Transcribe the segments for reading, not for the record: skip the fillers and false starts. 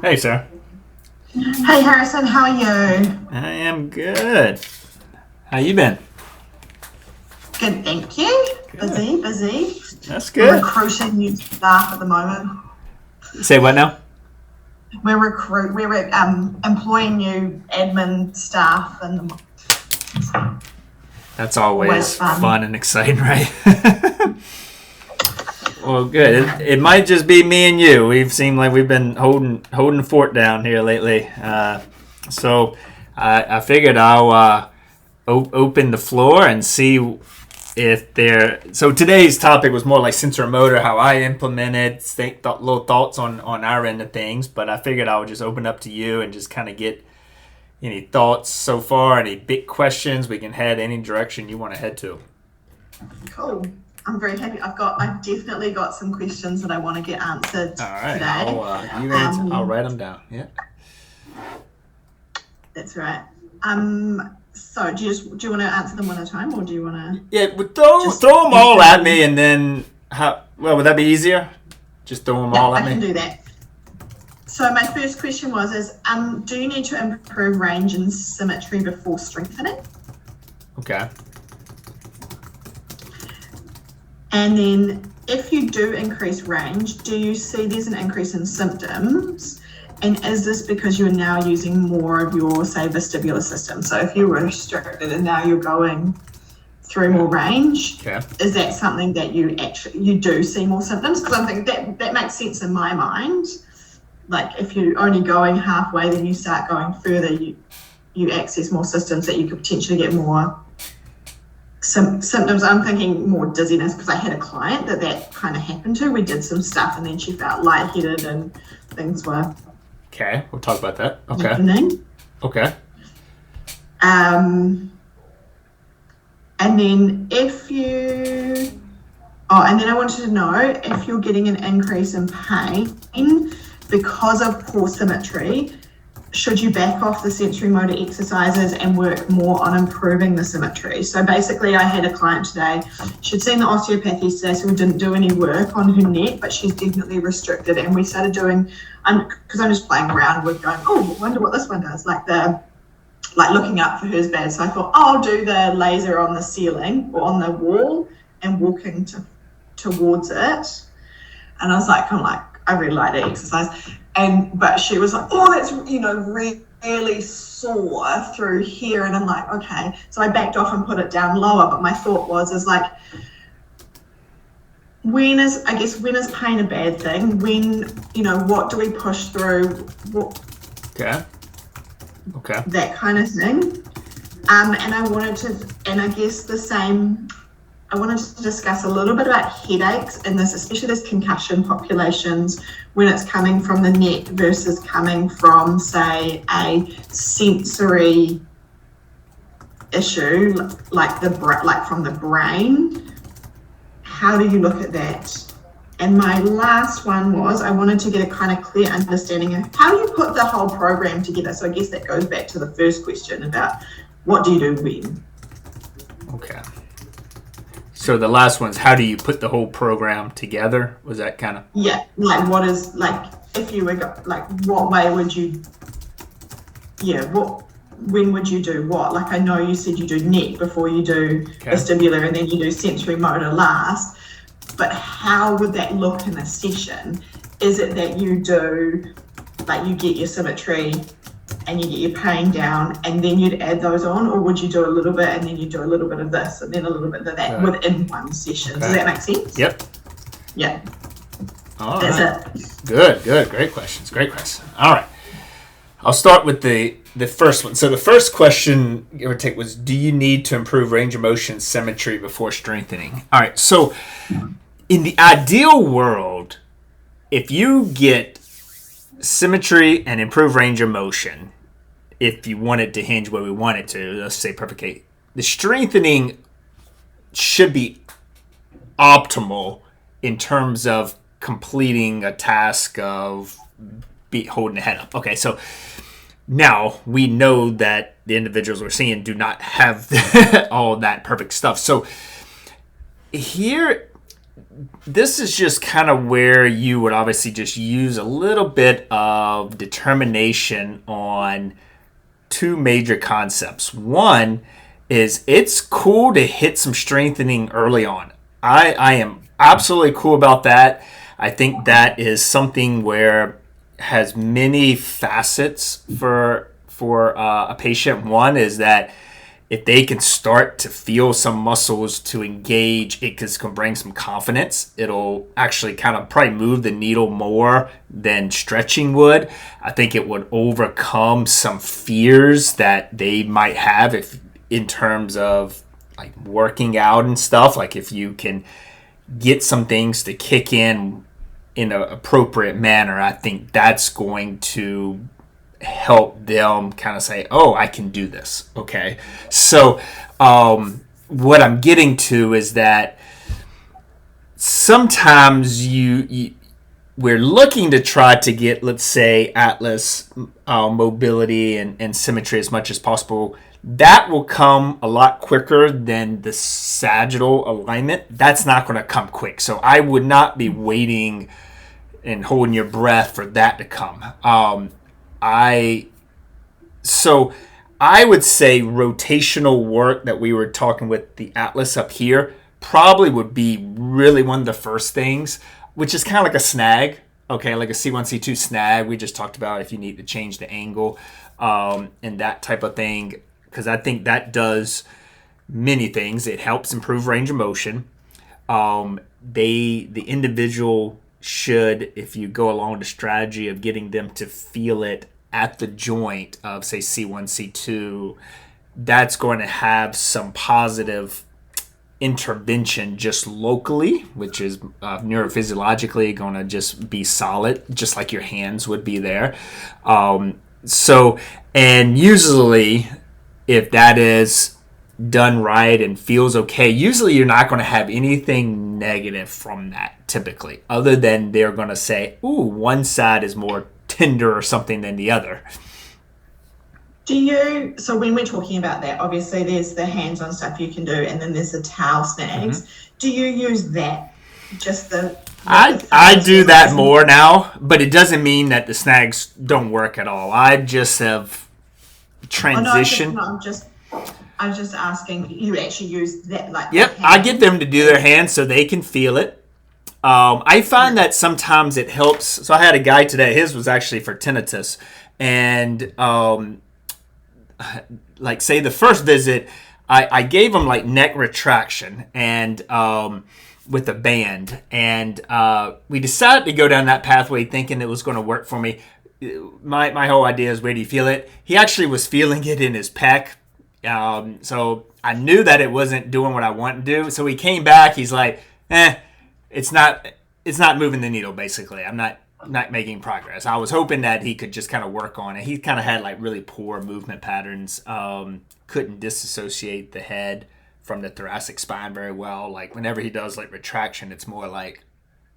Hey, sir. Hey Harrison, how are you? I am good. How you been? Good, thank you. Good. Busy, busy. That's We're good. recruiting new staff at the moment. Say what now? We're employing new admin staff, and That's always always fun. fun and exciting, right? Well, good. It might just be me and you. We've seemed like we've been holding the fort down here lately. So I figured I'll open the floor and see if there. So today's topic was more like sensorimotor, how I implemented, little thoughts on our end of things. But I figured I would just open up to you and just kind of get any thoughts so far, any big questions. We can head any direction you want to head to. Cool. I'm very happy. I've definitely got some questions that I want to get answered All right, today. I'll write them down. Yeah. That's right. So do you want to answer them one at a time, or do you want to? Yeah, but throw them all at me, and then would that be easier? Just throw them all at me. I can do that. So my first question was, do you need to improve range and symmetry before strengthening? Okay. And then if you do increase range, do you see there's an increase in symptoms? And is this because you're now using more of your, say, vestibular system? So if you were restricted and now you're going through more range, is that something that you do see more symptoms? Because I'm thinking that makes sense in my mind. Like if you're only going halfway, then you start going further, you access more systems that you could potentially get more symptoms. I'm thinking more dizziness, because I had a client that kind of happened to. We did some stuff and then she felt lightheaded and things were we'll talk about that. happening. Okay. And then and then I wanted to know if you're getting an increase in pain because of poor symmetry. Should you back off the sensorimotor exercises and work more on improving the symmetry? So basically, I had a client today. She'd seen the osteopath yesterday, so we didn't do any work on her neck, but she's definitely restricted. And we started doing, because I'm just playing around with going, I wonder what this one does, like looking up for hers bad. So I thought, I'll do the laser on the ceiling or on the wall and walking towards it. And I was like, I really like that exercise. But she was like, that's, really sore through here. And I'm like, okay. So I backed off and put it down lower. But my thought was like, when is pain a bad thing? When, what do we push through? Okay. That kind of thing. And I wanted to discuss a little bit about headaches in this, especially this concussion populations, when it's coming from the neck versus coming from, say, a sensory issue, like from the brain. How do you look at that? And my last one was, I wanted to get a kind of clear understanding of how you put the whole program together. So I guess that goes back to the first question about what do you do when? Okay. So the last one's, how do you put the whole program together? Was that kind of? Yeah, what is, if you were, what way would you, when would you do what? I know you said you do neck before you do vestibular, and then you do sensory motor last, but how would that look in a session? Is it that you do, you get your symmetry and you get your pain down and then you'd add those on, or would you do a little bit and then you do a little bit of this and then a little bit of that within one session? Does that make sense? Yep. Yeah. All That's right. it. Good. Great questions. All right. I'll start with the first one. So the first question, give or take, was, do you need to improve range of motion symmetry before strengthening? All right. So in the ideal world, if you get symmetry and improve range of motion, if you want it to hinge where we want it to, let's say perfect case, the strengthening should be optimal in terms of completing a task of holding the head up. Okay, so now we know that the individuals we're seeing do not have all that perfect stuff. So here, this is just kind of where you would obviously just use a little bit of determination on two major concepts. One is it's cool to hit some strengthening early on. I am absolutely cool about that. I think that is something where has many facets for a patient. One is that if they can start to feel some muscles to engage, it can bring some confidence. It'll actually kind of probably move the needle more than stretching would. I think it would overcome some fears that they might have if in terms of like working out and stuff. Like if you can get some things to kick in an appropriate manner, I think that's going to help them kind of say, oh, I can do this. Okay. So what I'm getting to is that sometimes we're looking to try to get, let's say, atlas mobility and symmetry as much as possible. That will come a lot quicker than the sagittal alignment. That's not going to come quick. So I would not be waiting and holding your breath for that to come. I would say rotational work that we were talking with the atlas up here probably would be really one of the first things, which is kind of like a snag, okay, like a C1, C2 snag. We just talked about if you need to change the angle and that type of thing, because I think that does many things. It helps improve range of motion. The individual should, if you go along the strategy of getting them to feel it at the joint of, say, C1, C2, that's going to have some positive intervention just locally, which is neurophysiologically going to just be solid, just like your hands would be there. And usually, if that is done right and feels okay, usually you're not going to have anything negative from that typically, other than they're going to say, ooh, one side is more tender or something than the other. So when we're talking about that, obviously there's the hands-on stuff you can do, and then there's the towel snags. Mm-hmm. Do you use that? I do that more now, but it doesn't mean that the snags don't work at all. I just have transitioned. I'm just asking, you actually use that, like? Yep, I get them to do their hands so they can feel it. I find that sometimes it helps. So I had a guy today, his was actually for tinnitus. And like say the first visit, I gave him like neck retraction and with a band. And we decided to go down that pathway thinking it was going to work for me. My whole idea is, where do you feel it? He actually was feeling it in his pec. So I knew that it wasn't doing what I wanted to do. So he came back, he's like, it's not moving the needle, basically. I'm not making progress. I was hoping that he could just kind of work on it. He kind of had like really poor movement patterns. Couldn't disassociate the head from the thoracic spine very well. Like whenever he does like retraction, it's more like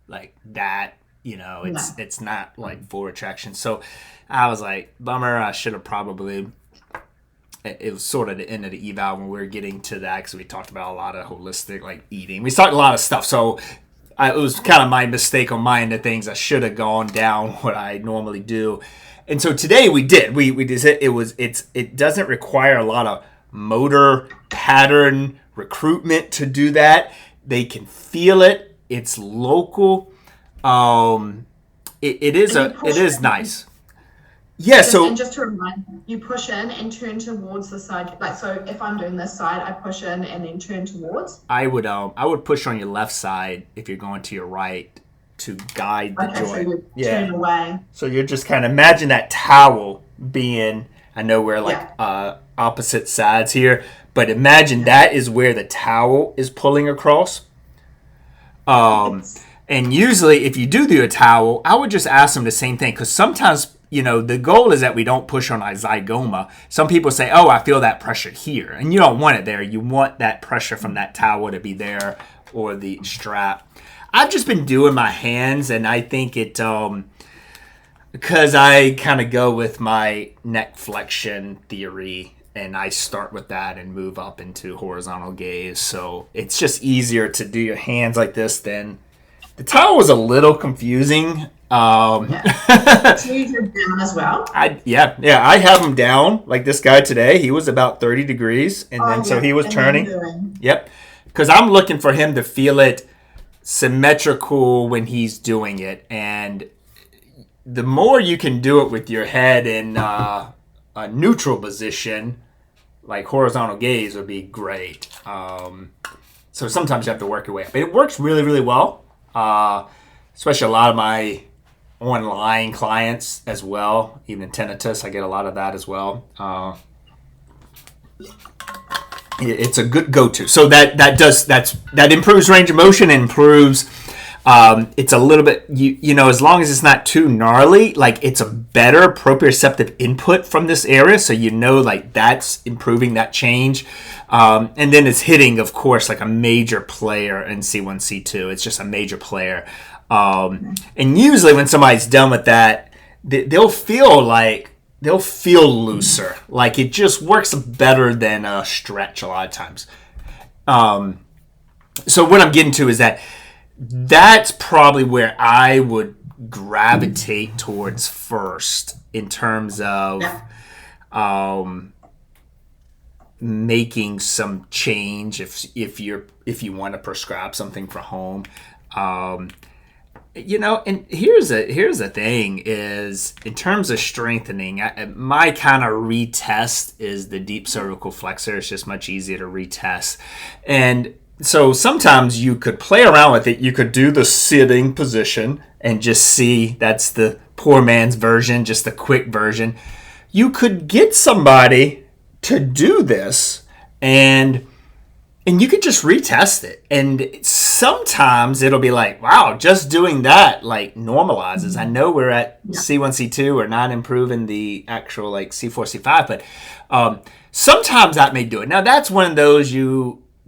that, it's not like full retraction. So I was like, bummer. I should have probably, it was sort of the end of the eval when we were getting to that, because we talked about a lot of holistic like eating. We talked a lot of stuff. So it was kind of my mistake on my end of things. I should have gone down what I normally do. And so today we did. We did it. It doesn't require a lot of motor pattern recruitment to do that. They can feel it. It's local. It is nice. Yeah, and just to remind you, push in and turn towards the side. Like, so if I'm doing this side, I push in and then turn towards. I would push on your left side if you're going to your right to guide the joint. So you turn away. So you're just kind of imagine that towel being, I know we're like opposite sides here, but imagine that is where the towel is pulling across. And usually if you do a towel, I would just ask them the same thing, because sometimes, the goal is that we don't push on our zygoma. Some people say, oh, I feel that pressure here. And you don't want it there. You want that pressure from that towel to be there, or the strap. I've just been doing my hands, and I think it, because I kind of go with my neck flexion theory and I start with that and move up into horizontal gaze. So it's just easier to do your hands like this than the towel was a little confusing. Yeah. So you do down as well? I have him down like this guy today. He was about 30 degrees, and then so he was And turning. doing. Yep, because I'm looking for him to feel it symmetrical when he's doing it, and the more you can do it with your head in a neutral position, like horizontal gaze, would be great. So sometimes you have to work your way up. But it works really, really well, especially a lot of my online clients as well. Even tinnitus, I get a lot of that as well. It's a good go-to. So that improves range of motion, improves. It's a little bit, you know, as long as it's not too gnarly, like it's a better proprioceptive input from this area. So you know, like that's improving that change. And then it's hitting, of course, like a major player in C1, C2. It's just a major player. And usually when somebody's done with that, they'll feel looser. Like it just works better than a stretch a lot of times. So what I'm getting to is that's probably where I would gravitate towards first in terms of making some change if you want to prescribe something for home. You know, and here's the thing is, in terms of strengthening, my kind of retest is the deep cervical flexor. It's just much easier to retest. And so sometimes you could play around with it. You could do the sitting position and just see, that's the poor man's version, just the quick version. You could get somebody to do this and you could just retest it. And sometimes it'll be like, wow, just doing that like normalizes. I know we're at C1, C2. We're not improving the actual like C4, C5, but sometimes that may do it. Now that's one of those,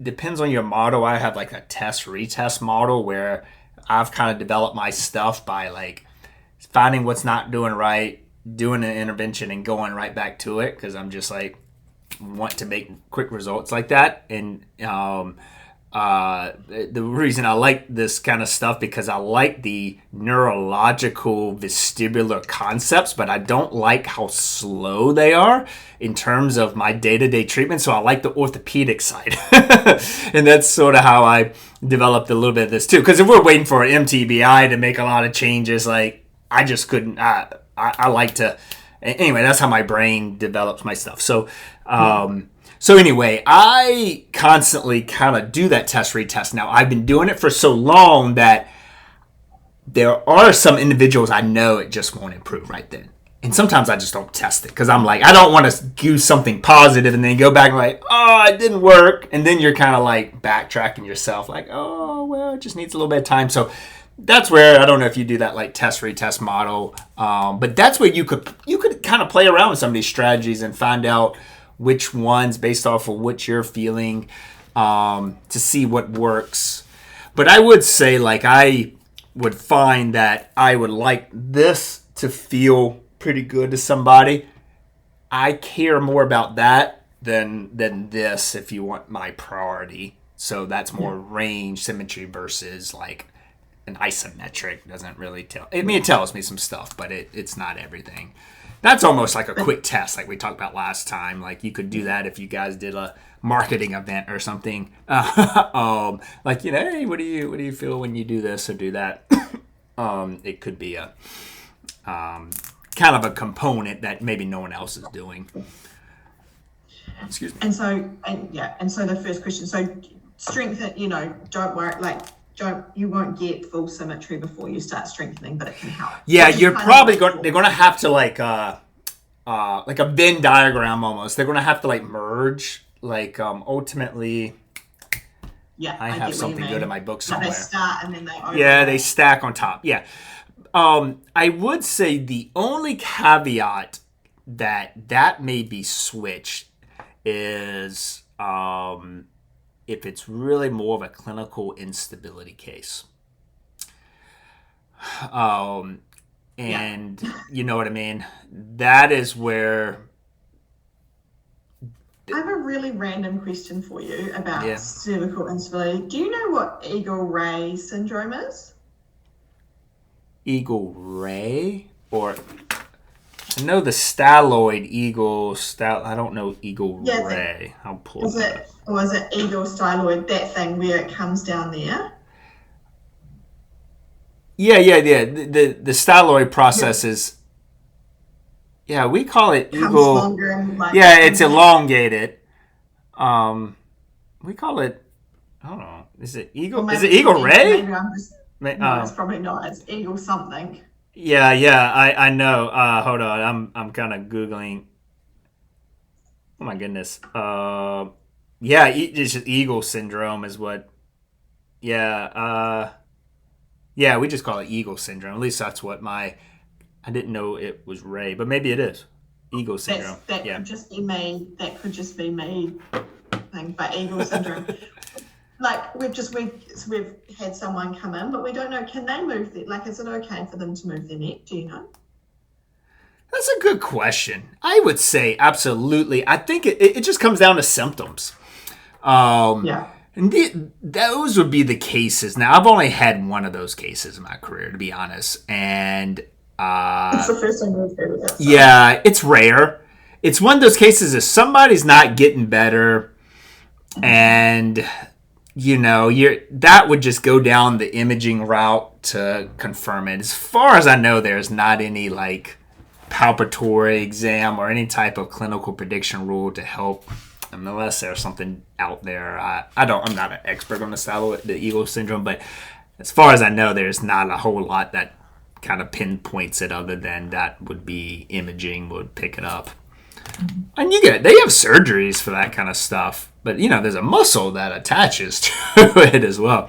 depends on your model. I have like a retest model where I've kind of developed my stuff by like finding what's not doing right, doing an intervention and going right back to it. Cause I'm just like, want to make quick results like that. And the reason I like this kind of stuff, because I like the neurological vestibular concepts, but I don't like how slow they are in terms of my day-to-day treatment. So I like the orthopedic side. And that's sort of how I developed a little bit of this too. Because if we're waiting for an MTBI to make a lot of changes, like I just couldn't. I like to. Anyway, that's how my brain develops my stuff. So anyway, I constantly kind of do that retest. Now, I've been doing it for so long that there are some individuals I know it just won't improve right then. And sometimes I just don't test it because I'm like, I don't want to do something positive and then go back and like, oh, it didn't work. And then you're kind of like backtracking yourself like, oh, well, it just needs a little bit of time. So that's where, I don't know if you do that like retest model, but that's where you could kind of play around with some of these strategies and find out which ones based off of what you're feeling, to see what works. But I would say, like, I would find that I would like this to feel pretty good to somebody. I care more about that than this, if you want my priority. So that's more range symmetry versus like an isometric. Doesn't really tell. I mean, it tells me some stuff, but it's not everything. That's almost like a quick test, like we talked about last time. Like you could do that if you guys did a marketing event or something. Like, you know, hey, what do you feel when you do this or do that? It could be a kind of a component that maybe no one else is doing. Excuse me. And so the first question. So strengthen. You know, don't worry. Like, you won't get full symmetry before you start strengthening, but it can help. Yeah, you're probably they're going to have to like a Venn diagram almost. They're going to have to like merge. Like ultimately. Yeah, I have something good in my book somewhere. They start and then they overlap. Yeah, they stack on top. Yeah. I would say the only caveat that may be switched is if it's really more of a clinical instability case. And you know what I mean? That is where I have a really random question for you about Yeah. cervical instability. Do you know what Eagle Ray syndrome is? Eagle Ray? Or I know the styloid eagle I don't know Eagle Yeah, Ray. I'll pull is that up. it, or is it eagle styloid, that thing where it comes down there? Yeah. The styloid Yeah, process is, yeah, we call it comes eagle. longer and like Yeah, it's compact. elongated. Um, we call it, I don't know. Or Is maybe it it's Eagle not eagle. Ray? Maybe I'm just, no, it's probably not. It's eagle something. Yeah. I know. Hold on. I'm kind of googling. Oh my goodness. Yeah, it's just eagle syndrome is what. Yeah. Yeah, we just call it eagle syndrome. At least that's what my. I didn't know it was Ray, but maybe it is eagle syndrome. That Yeah. could just be me. That could just be me. Thing, but eagle syndrome. Like we've had someone come in, but we don't know. Can they move their, like? Is it okay for them to move their neck? Do you know? That's a good question. I would say absolutely. I think it just comes down to symptoms. Yeah. And those would be the cases. Now, I've only had one of those cases in my career, to be honest. And It's the first time we've heard of it. So. yeah, it's rare. It's one of those cases if somebody's not getting better and that would just go down the imaging route to confirm it. As far as I know, there's not any like palpatory exam or any type of clinical prediction rule to help, unless there's something out there. I'm not an expert on the eagle syndrome, but as far as I know, there's not a whole lot that kind of pinpoints it, other than that would be imaging would pick it up. And they have surgeries for that kind of stuff, but there's a muscle that attaches to it as well.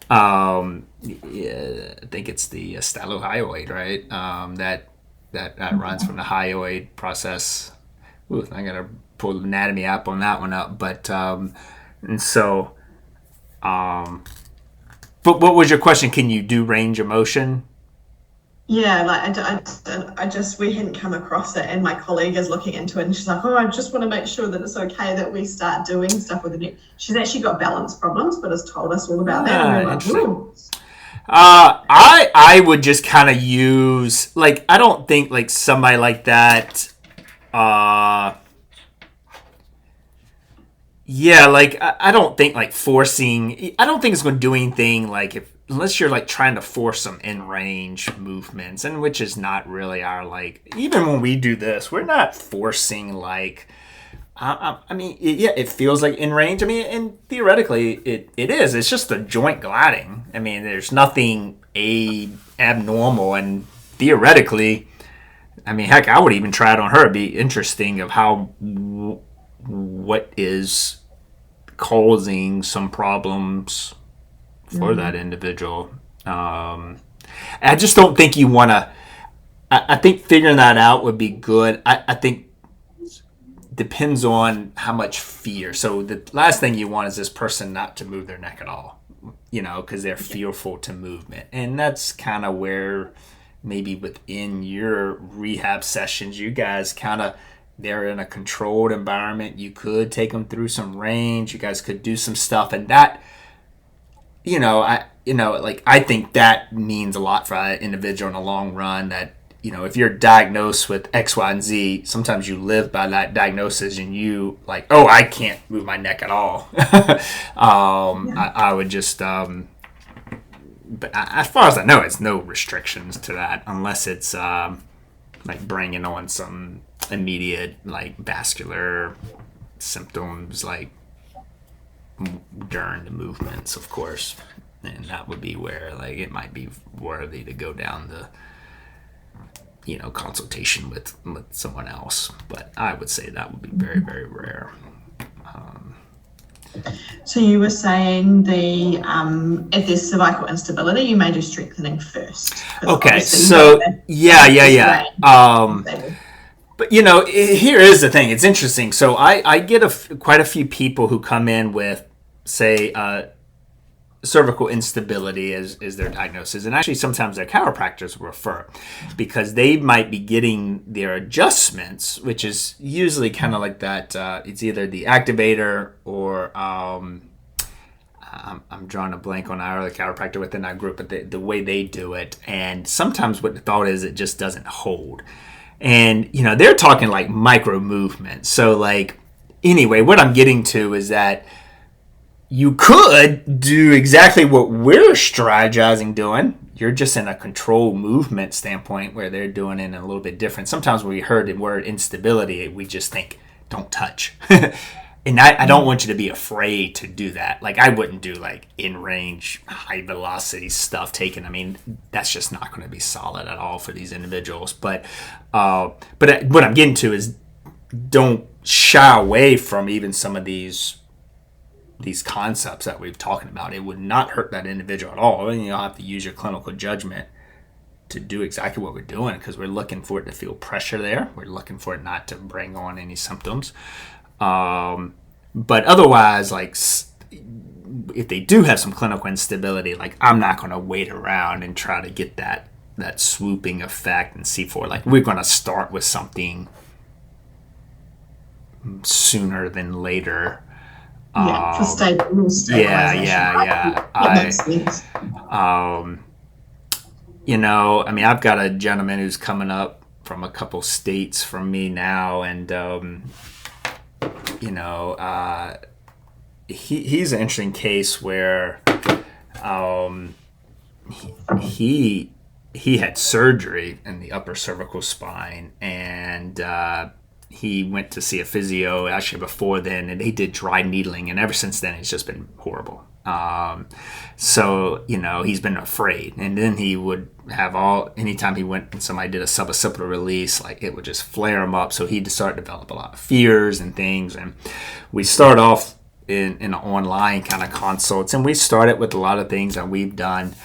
Yeah, I think it's the stylohyoid, right? That runs from the hyoid process. Ooh, I gotta pull the anatomy app on that one up. But and so, but what was your question? Can you do range of motion? Yeah, like we hadn't come across it, and my colleague is looking into it, and she's like, "Oh, I just want to make sure that it's okay that we start doing stuff with the neck." She's actually got balance problems, but has told us all about that, and we're like, Interesting. "Ooh." I would just kind of use, like, I don't think like somebody like that. Yeah, like I don't think like forcing. I don't think it's going to do anything like unless you're like trying to force some in range movements, and which is not really our like. Even when we do this, we're not forcing like. I mean, it feels like in range. I mean, and theoretically, it is. It's just the joint gliding. I mean, there's nothing abnormal, and theoretically, I mean, heck, I would even try it on her. It'd be interesting of how what is causing some problems for that individual. I just don't think you want to. I think figuring that out would be good. I think depends on how much fear. So the last thing you want is this person not to move their neck at all, because they're fearful to movement. And that's kind of where maybe within your rehab sessions, you guys they're in a controlled environment. You could take them through some range. You guys could do some stuff, and that, I think that means a lot for that individual in the long run. That if you're diagnosed with X, Y, and Z, sometimes you live by that diagnosis, and you like, oh, I can't move my neck at all. I would just, but as far as I know, it's no restrictions to that, unless it's like bringing on some immediate like vascular symptoms like during the movements, of course, and that would be where like it might be worthy to go down the consultation with someone else. But I would say that would be very, very rare. So you were saying if there's cervical instability, you may do strengthening first. Okay, so yeah. But here is the thing. It's interesting. So I get quite a few people who come in with, say, cervical instability is their diagnosis. And actually, sometimes their chiropractors refer because they might be getting their adjustments, which is usually kind of like that. It's either the activator or I'm drawing a blank on our other chiropractor within our group, but the way they do it. And sometimes what the thought is, it just doesn't hold. And, they're talking like micro movements. So, like, anyway, what I'm getting to is that you could do exactly what we're strategizing doing. You're just in a control movement standpoint where they're doing it in a little bit different. Sometimes when we heard the word instability, we just think, don't touch. And I don't want you to be afraid to do that. Like, I wouldn't do like in-range, high-velocity stuff taken. I mean, that's just not going to be solid at all for these individuals. But what I'm getting to is don't shy away from even some of these concepts that we've talking about. It would not hurt that individual at all. And you'll have to use your clinical judgment to do exactly what we're doing because we're looking for it to feel pressure there. We're looking for it not to bring on any symptoms. But otherwise, like, if they do have some clinical instability, like, I'm not going to wait around and try to get that swooping effect and C4. Like, we're going to start with something sooner than later. For stabilization. Yeah. I mean, I've got a gentleman who's coming up from a couple states from me now, and he's an interesting case where he had surgery in the upper cervical spine, and he went to see a physio actually before then, and he did dry needling, and ever since then it's just been horrible. So he's been afraid, and then he would have anytime he went and somebody did a suboccipital release, like, it would just flare him up. So he'd start to develop a lot of fears and things, and we start off in an online kind of consults, and we started with a lot of things that we've done.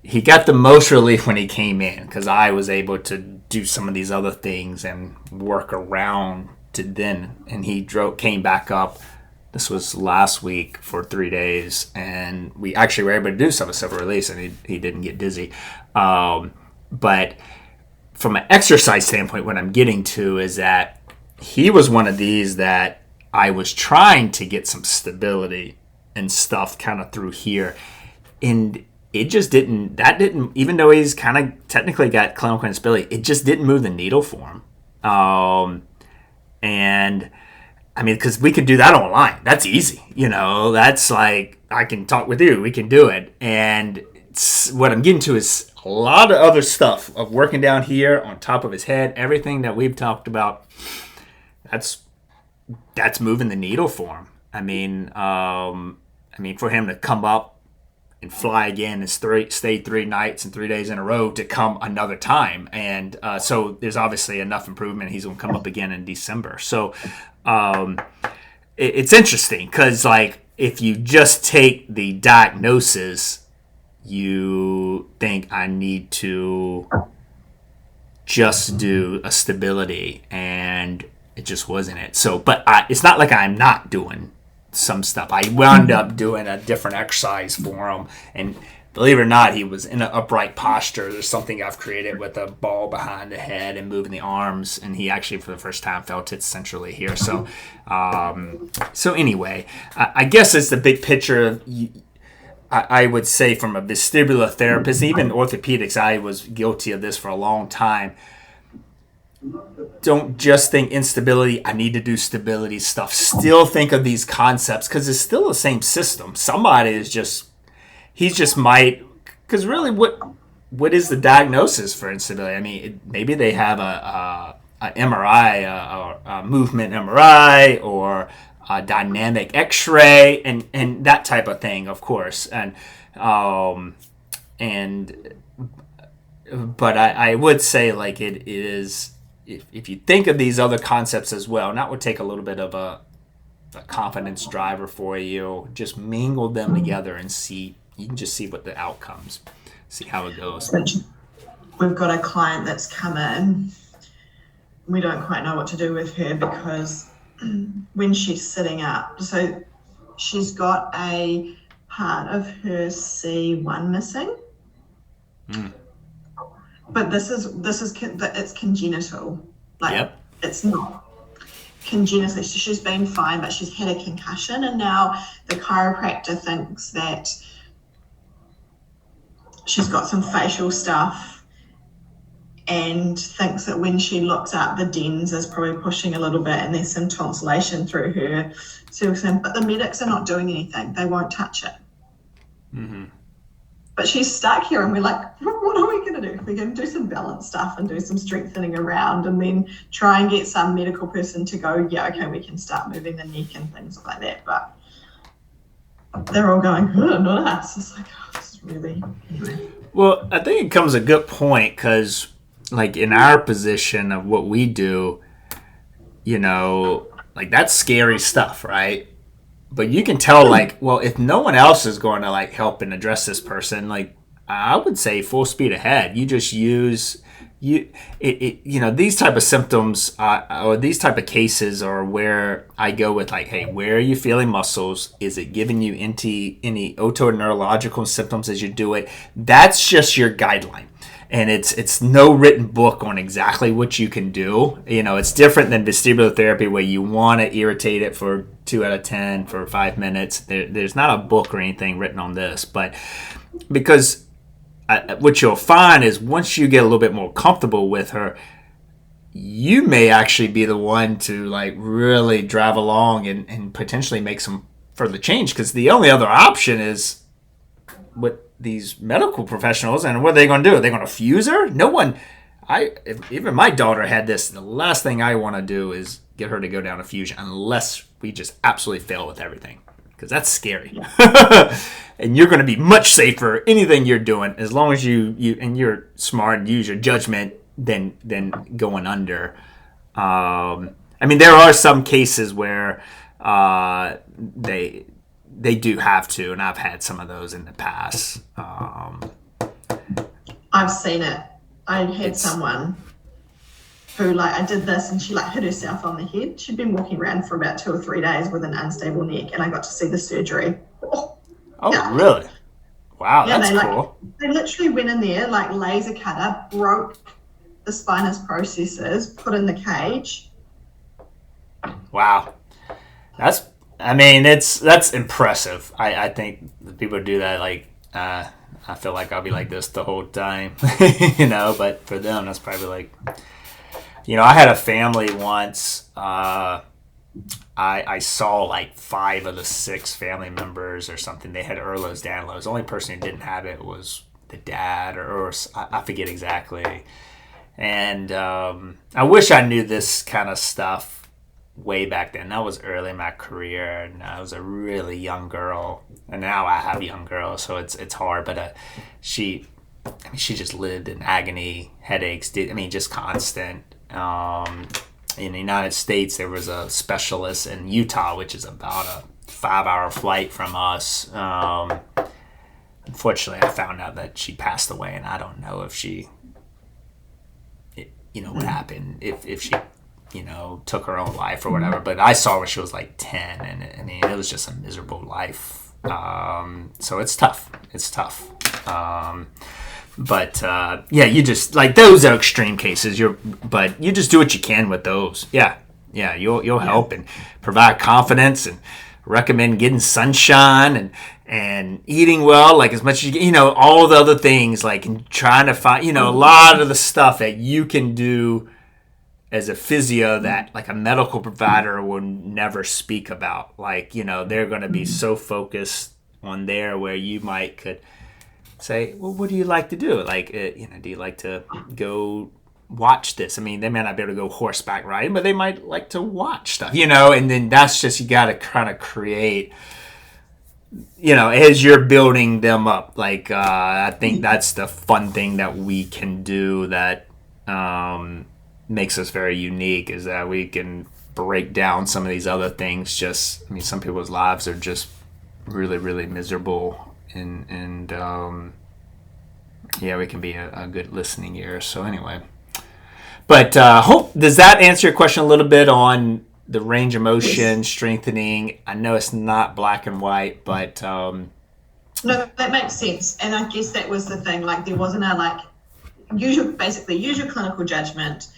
He got the most relief when he came in because I was able to do some of these other things and work around to then, and he came back up. This was last week for 3 days, and we actually were able to do suboccipital release, and he didn't get dizzy. But from an exercise standpoint, what I'm getting to is that he was one of these that I was trying to get some stability and stuff kind of through here, and it just didn't, even though he's kind of technically got clinical instability, it just didn't move the needle for him. And I mean, because we could do that online. That's easy. That's like, I can talk with you. We can do it. And what I'm getting to is a lot of other stuff of working down here on top of his head, everything that we've talked about, that's moving the needle for him. I mean, for him to come up and fly again and stay 3 nights and 3 days in a row to come another time. And so there's obviously enough improvement. He's going to come up again in December. So it's interesting because, like, if you just take the diagnosis, you think I need to just do a stability, and it just wasn't it. So, but it's not like I'm not doing some stuff. I wound up doing a different exercise for him, and believe it or not, he was in an upright posture. There's something I've created with a ball behind the head and moving the arms, and he actually for the first time felt it centrally here. So anyway, I guess it's the big picture. I would say from a vestibular therapist, even orthopedics, I was guilty of this for a long time. Don't just think instability, I need to do stability stuff. Still think of these concepts because it's still the same system. Somebody is just, because really what is the diagnosis for instability? I mean, maybe they have a MRI, a movement MRI, or a dynamic X-ray, and that type of thing, of course. But I would say, like, it is, if you think of these other concepts as well, and that would take a little bit of a confidence driver for you, just mingle them together and see, you can just see what the outcomes, see how it goes. We've got a client that's come in. We don't quite know what to do with her because when she's sitting up, so she's got a part of her C1 missing. But it's congenital. It's not congenital. She's been fine, but she's had a concussion, and now the chiropractor thinks that she's got some facial stuff and thinks that when she looks up, the dens is probably pushing a little bit and there's some tonsilation through her cervix. But the medics are not doing anything. They won't touch it. Mm-hmm. But she's stuck here and we're like, what are we going to do? We're going to do some balance stuff and do some strengthening around and then try and get some medical person to go, yeah, okay, we can start moving the neck and things like that. But they're all going, oh, not us. It's like, oh, this is really... Anyway. Well, I think it comes a good point because, like, in our position of what we do, you know, like, that's scary stuff, right? But you can tell, like, well, if no one else is going to, like, help and address this person, like, I would say full speed ahead. You just use... you know, these type of symptoms or these type of cases are where I go with, like, hey, where are you feeling muscles? Is it giving you any otoneurological symptoms as you do it? That's just your guideline. And it's no written book on exactly what you can do. You know, it's different than vestibular therapy where you want to irritate it for 2 out of 10 for 5 minutes. There's not a book or anything written on this, but because what you'll find is once you get a little bit more comfortable with her, you may actually be the one to, like, really drive along and potentially make some further change, because the only other option is what these medical professionals, and what are they going to do? Are they going to fuse her? No one. Even my daughter had this. The last thing I want to do is get her to go down a fusion unless we just absolutely fail with everything, because that's scary. And you're going to be much safer anything you're doing as long as you're smart and use your judgment than going under. I mean, there are some cases where they do have to, and I've had some of those in the past. I've seen it. I had someone who, like, I did this and she, like, hit herself on the head. She'd been walking around for about 2 or 3 days with an unstable neck, and I got to see the surgery. Oh, yeah. Really? Wow, yeah, that's cool. They literally went in there, like, laser cutter, broke the spinous processes, put in the cage. Wow. That's impressive. I think the people who do that, like, I feel like I'll be like this the whole time, you know, but for them, that's probably like, you know, I had a family once, I saw like 5 of the 6 family members or something. They had Ehlers-Danlos. The only person who didn't have it was the dad, or I forget exactly. And I wish I knew this kind of stuff way back then. That was early in my career, and I was a really young girl. And now I have young girls, so it's hard. But she just lived in agony, headaches. Just constant. In the United States, there was a specialist in Utah, which is about a 5-hour flight from us. Unfortunately, I found out that she passed away, and I don't know if what happened, if she, took her own life or whatever. But I saw her, she was like 10, and it was just a miserable life. So it's tough. But you just, like, those are extreme cases. But you just do what you can with those. You'll help and provide confidence and recommend getting sunshine and eating well, like, as much as you all the other things, like, and trying to find a lot of the stuff that you can do as a physio that, like, a medical provider will never speak about. Like, they're going to be so focused on there where you could say, well, what do you like to do? Like, do you like to go watch this? They may not be able to go horseback riding, but they might like to watch stuff, and then that's just, you got to kind of create, as you're building them up. Like, I think that's the fun thing that we can do that makes us very unique, is that we can break down some of these other things. Some people's lives are just really, really miserable. And we can be a good listening ear. So anyway, but does that answer your question a little bit on the range of motion, strengthening? I know it's not black and white, but No, that makes sense. And I guess that was the thing. Like, there wasn't a like use your clinical judgment,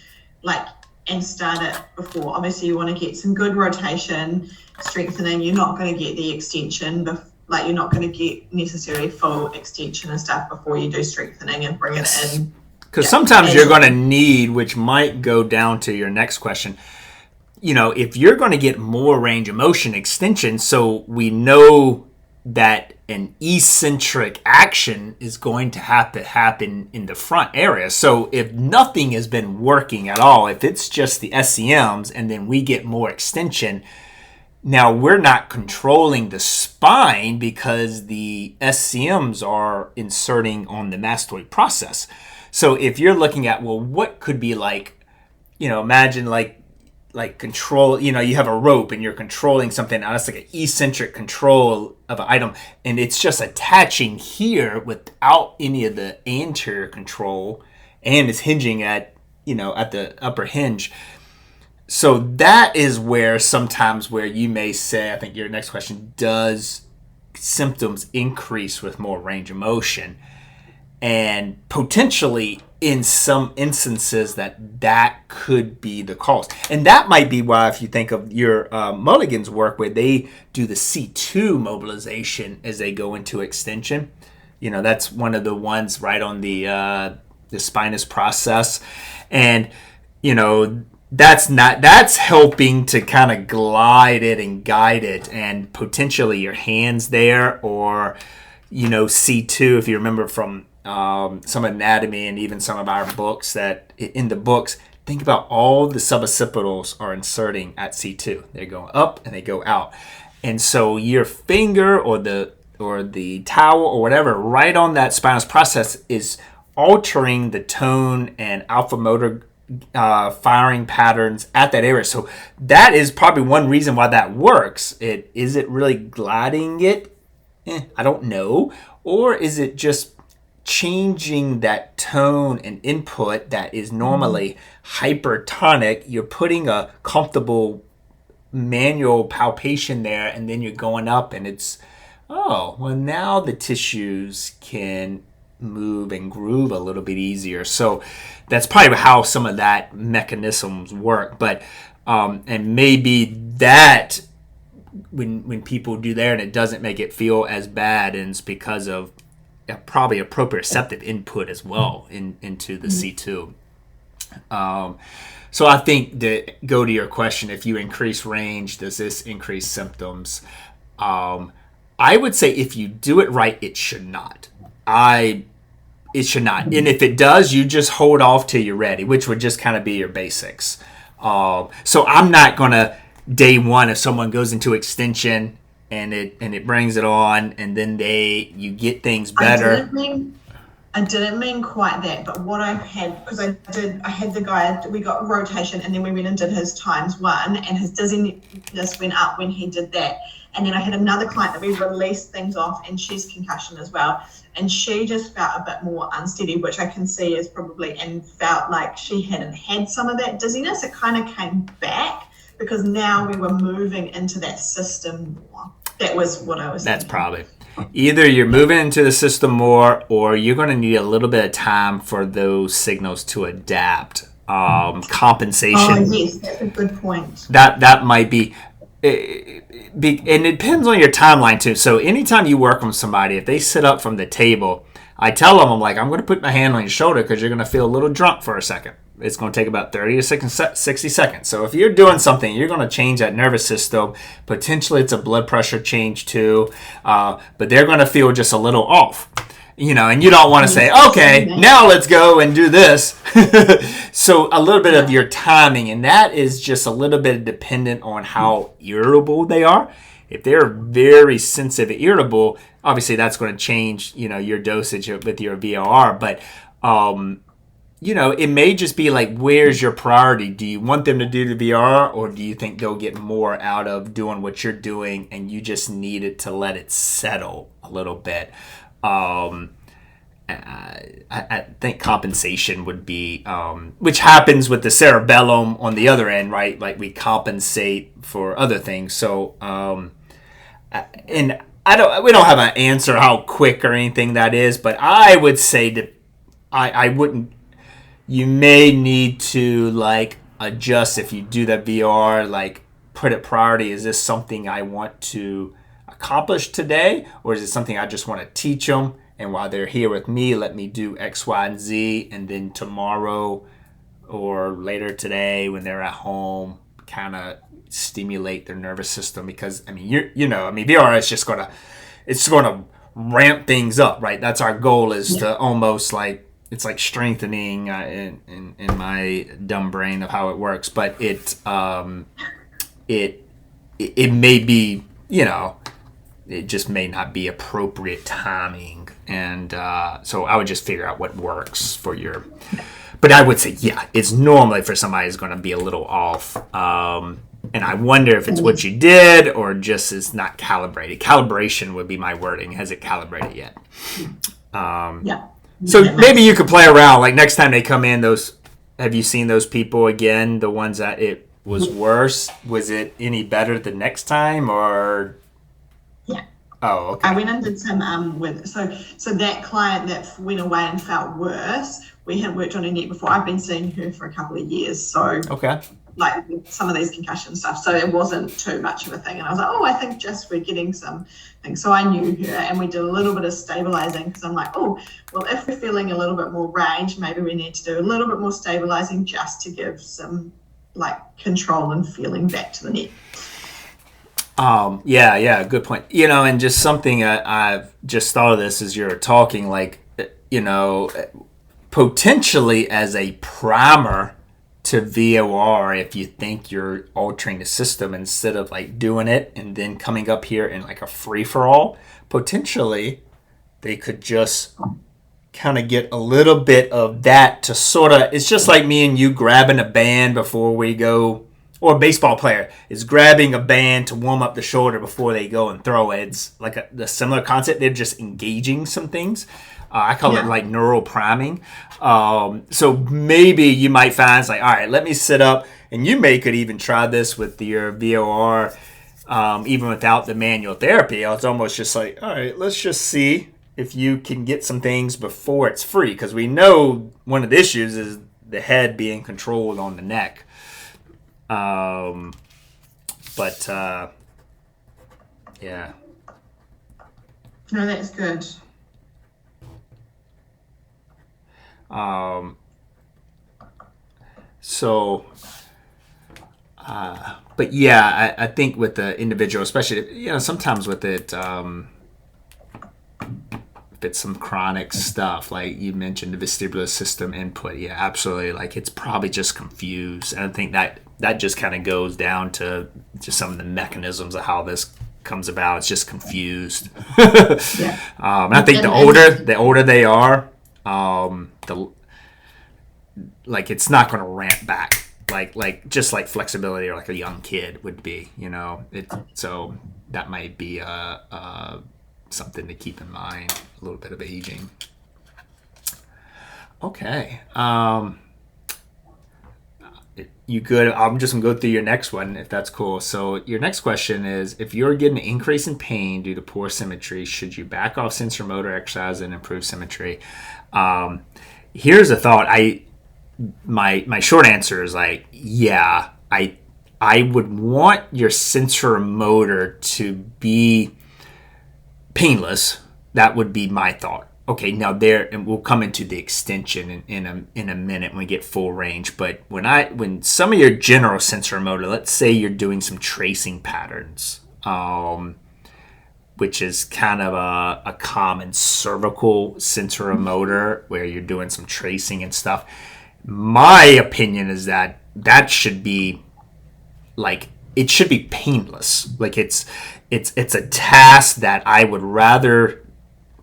like, and start it before. Obviously, you want to get some good rotation, strengthening. You're not going to get the extension, like you're not going to get necessarily full extension and stuff before you do strengthening and bring it in. Because sometimes you're going to need, which might go down to your next question, if you're going to get more range of motion extension, so we know that an eccentric action is going to have to happen in the front area. So if nothing has been working at all, if it's just the SCMs and then we get more extension, now we're not controlling the spine because the SCMs are inserting on the mastoid process. So if you're looking at, well, what could be like, imagine like control, you have a rope and you're controlling something. Now that's like an eccentric control of an item, and it's just attaching here without any of the anterior control, and it's hinging at the upper hinge. So that is where sometimes where you may say, I think your next question, does symptoms increase with more range of motion? And potentially in some instances that could be the cause. And that might be why, if you think of your Mulligan's work where they do the C2 mobilization as they go into extension, that's one of the ones right on the spinous process. And, that's helping to kind of glide it and guide it, and potentially your hands there, or, C2, if you remember from some anatomy and even some of our books, that in the books, think about all the suboccipitals are inserting at C2. They go up and they go out. And so your finger or the towel or whatever right on that spinous process is altering the tone and alpha motor firing patterns at that area. So that is probably one reason why that works. Is it really gliding it? I don't know. Or is it just changing that tone and input that is normally hypertonic? You're putting a comfortable manual palpation there, and then you're going up, and it's, now the tissues can move and groove a little bit easier. So that's probably how some of that mechanisms work. But and maybe that when people do there and it doesn't make it feel as bad, and it's because of probably a proprioceptive input as well into the C2. So I think that, go to your question, if you increase range, does this increase symptoms? I would say if you do it right, it should not. It should not. And if it does, you just hold off till you're ready, which would just kind of be your basics. So I'm not going to, day one, if someone goes into extension and it brings it on, and then you get things better. I didn't mean quite that, but what I had, because I had the guy, we got rotation, and then we went and did his ×1, and his dizziness went up when he did that. And then I had another client that we released things off, and she's concussion as well, and she just felt a bit more unsteady, which I can see is probably, and felt like she hadn't had some of that dizziness. It kind of came back because now we were moving into that system more. That was what I was That's thinking. probably. Either you're moving into the system more, or you're going to need a little bit of time for those signals to adapt. Compensation. Oh, yes, that's a good point. That might be, and it depends on your timeline too. So anytime you work with somebody, if they sit up from the table, I tell them, I'm like, I'm going to put my hand on your shoulder because you're going to feel a little drunk for a second. It's going to take about 30 to 60 seconds. So if you're doing something, you're going to change that nervous system. Potentially it's a blood pressure change too, but they're going to feel just a little off. And you don't want to say, okay, now let's go and do this. So a little bit of your timing, and that is just a little bit dependent on how irritable they are. If they're very sensitive, irritable, obviously that's going to change, your dosage with your VOR. But, it may just be like, where's your priority? Do you want them to do the VR, or do you think they'll get more out of doing what you're doing and you just need it to let it settle a little bit? I think compensation would be, which happens with the cerebellum on the other end, right? Like we compensate for other things. So, and we don't have an answer how quick or anything that is, but I would say that I wouldn't. You may need to like adjust if you do that VR, like put it priority. Is this something I want to accomplish today, or is it something I just want to teach them? And while they're here with me, let me do X, Y, and Z, and then tomorrow or later today when they're at home, kind of stimulate their nervous system. Because I mean, VR is just gonna ramp things up, right? That's our goal, is to almost like, it's like strengthening in my dumb brain of how it works, but it may be, it just may not be appropriate timing, and so I would just figure out what works for your. But I would say, it's normally for somebody who's going to be a little off, and I wonder if it's what you did or just is not calibrated. Calibration would be my wording. Has it calibrated yet? So maybe you could play around. Like next time they come in, have you seen those people again? The ones that it was worse? Was it any better the next time, or? Yeah. Oh, okay. I went and did some so that client that went away and felt worse, we had worked on her neck before. I've been seeing her for a couple of years, so okay. Like some of these concussion stuff, so it wasn't too much of a thing. And I was like, I think just we're getting some things. So I knew her, and we did a little bit of stabilizing, because I'm like, well, if we're feeling a little bit more range, maybe we need to do a little bit more stabilizing just to give some like control and feeling back to the neck. Good point. And just something I've just thought of this as you're talking, like, potentially as a primer to VOR, if you think you're altering the system, instead of like doing it and then coming up here in like a free-for-all, potentially they could just kind of get a little bit of that to sort of, it's just like me and you grabbing a band before we go, or a baseball player is grabbing a band to warm up the shoulder before they go and throw it. It's like the similar concept. They're just engaging some things. I call it like neural priming. So maybe you might find it's like, all right, let me sit up, and you could even try this with your VOR, even without the manual therapy. It's almost just like, all right, let's just see if you can get some things before it's free, because we know one of the issues is the head being controlled on the neck. Yeah. No, that's good. But yeah, I think with the individual, especially, sometimes with it, if it's some chronic stuff, like you mentioned, the vestibular system input, yeah, absolutely. Like it's probably just confused. And I think that just kind of goes down to just some of the mechanisms of how this comes about. It's just confused. And I think the older they are, it's not going to ramp back like just like flexibility or like a young kid would be, so that might be something to keep in mind, a little bit of aging. Okay. You good? I'm just going to go through your next one, if that's cool. So your next question is, if you're getting an increase in pain due to poor symmetry, should you back off sensorimotor exercise and improve symmetry? Here's a thought. My short answer is like, yeah, I would want your sensorimotor to be painless. That would be my thought. Okay, now and we'll come into the extension in a minute when we get full range. But when some of your general sensorimotor, let's say you're doing some tracing patterns, which is kind of a common cervical sensorimotor where you're doing some tracing and stuff. My opinion is that should be like, it should be painless. Like it's a task that I would rather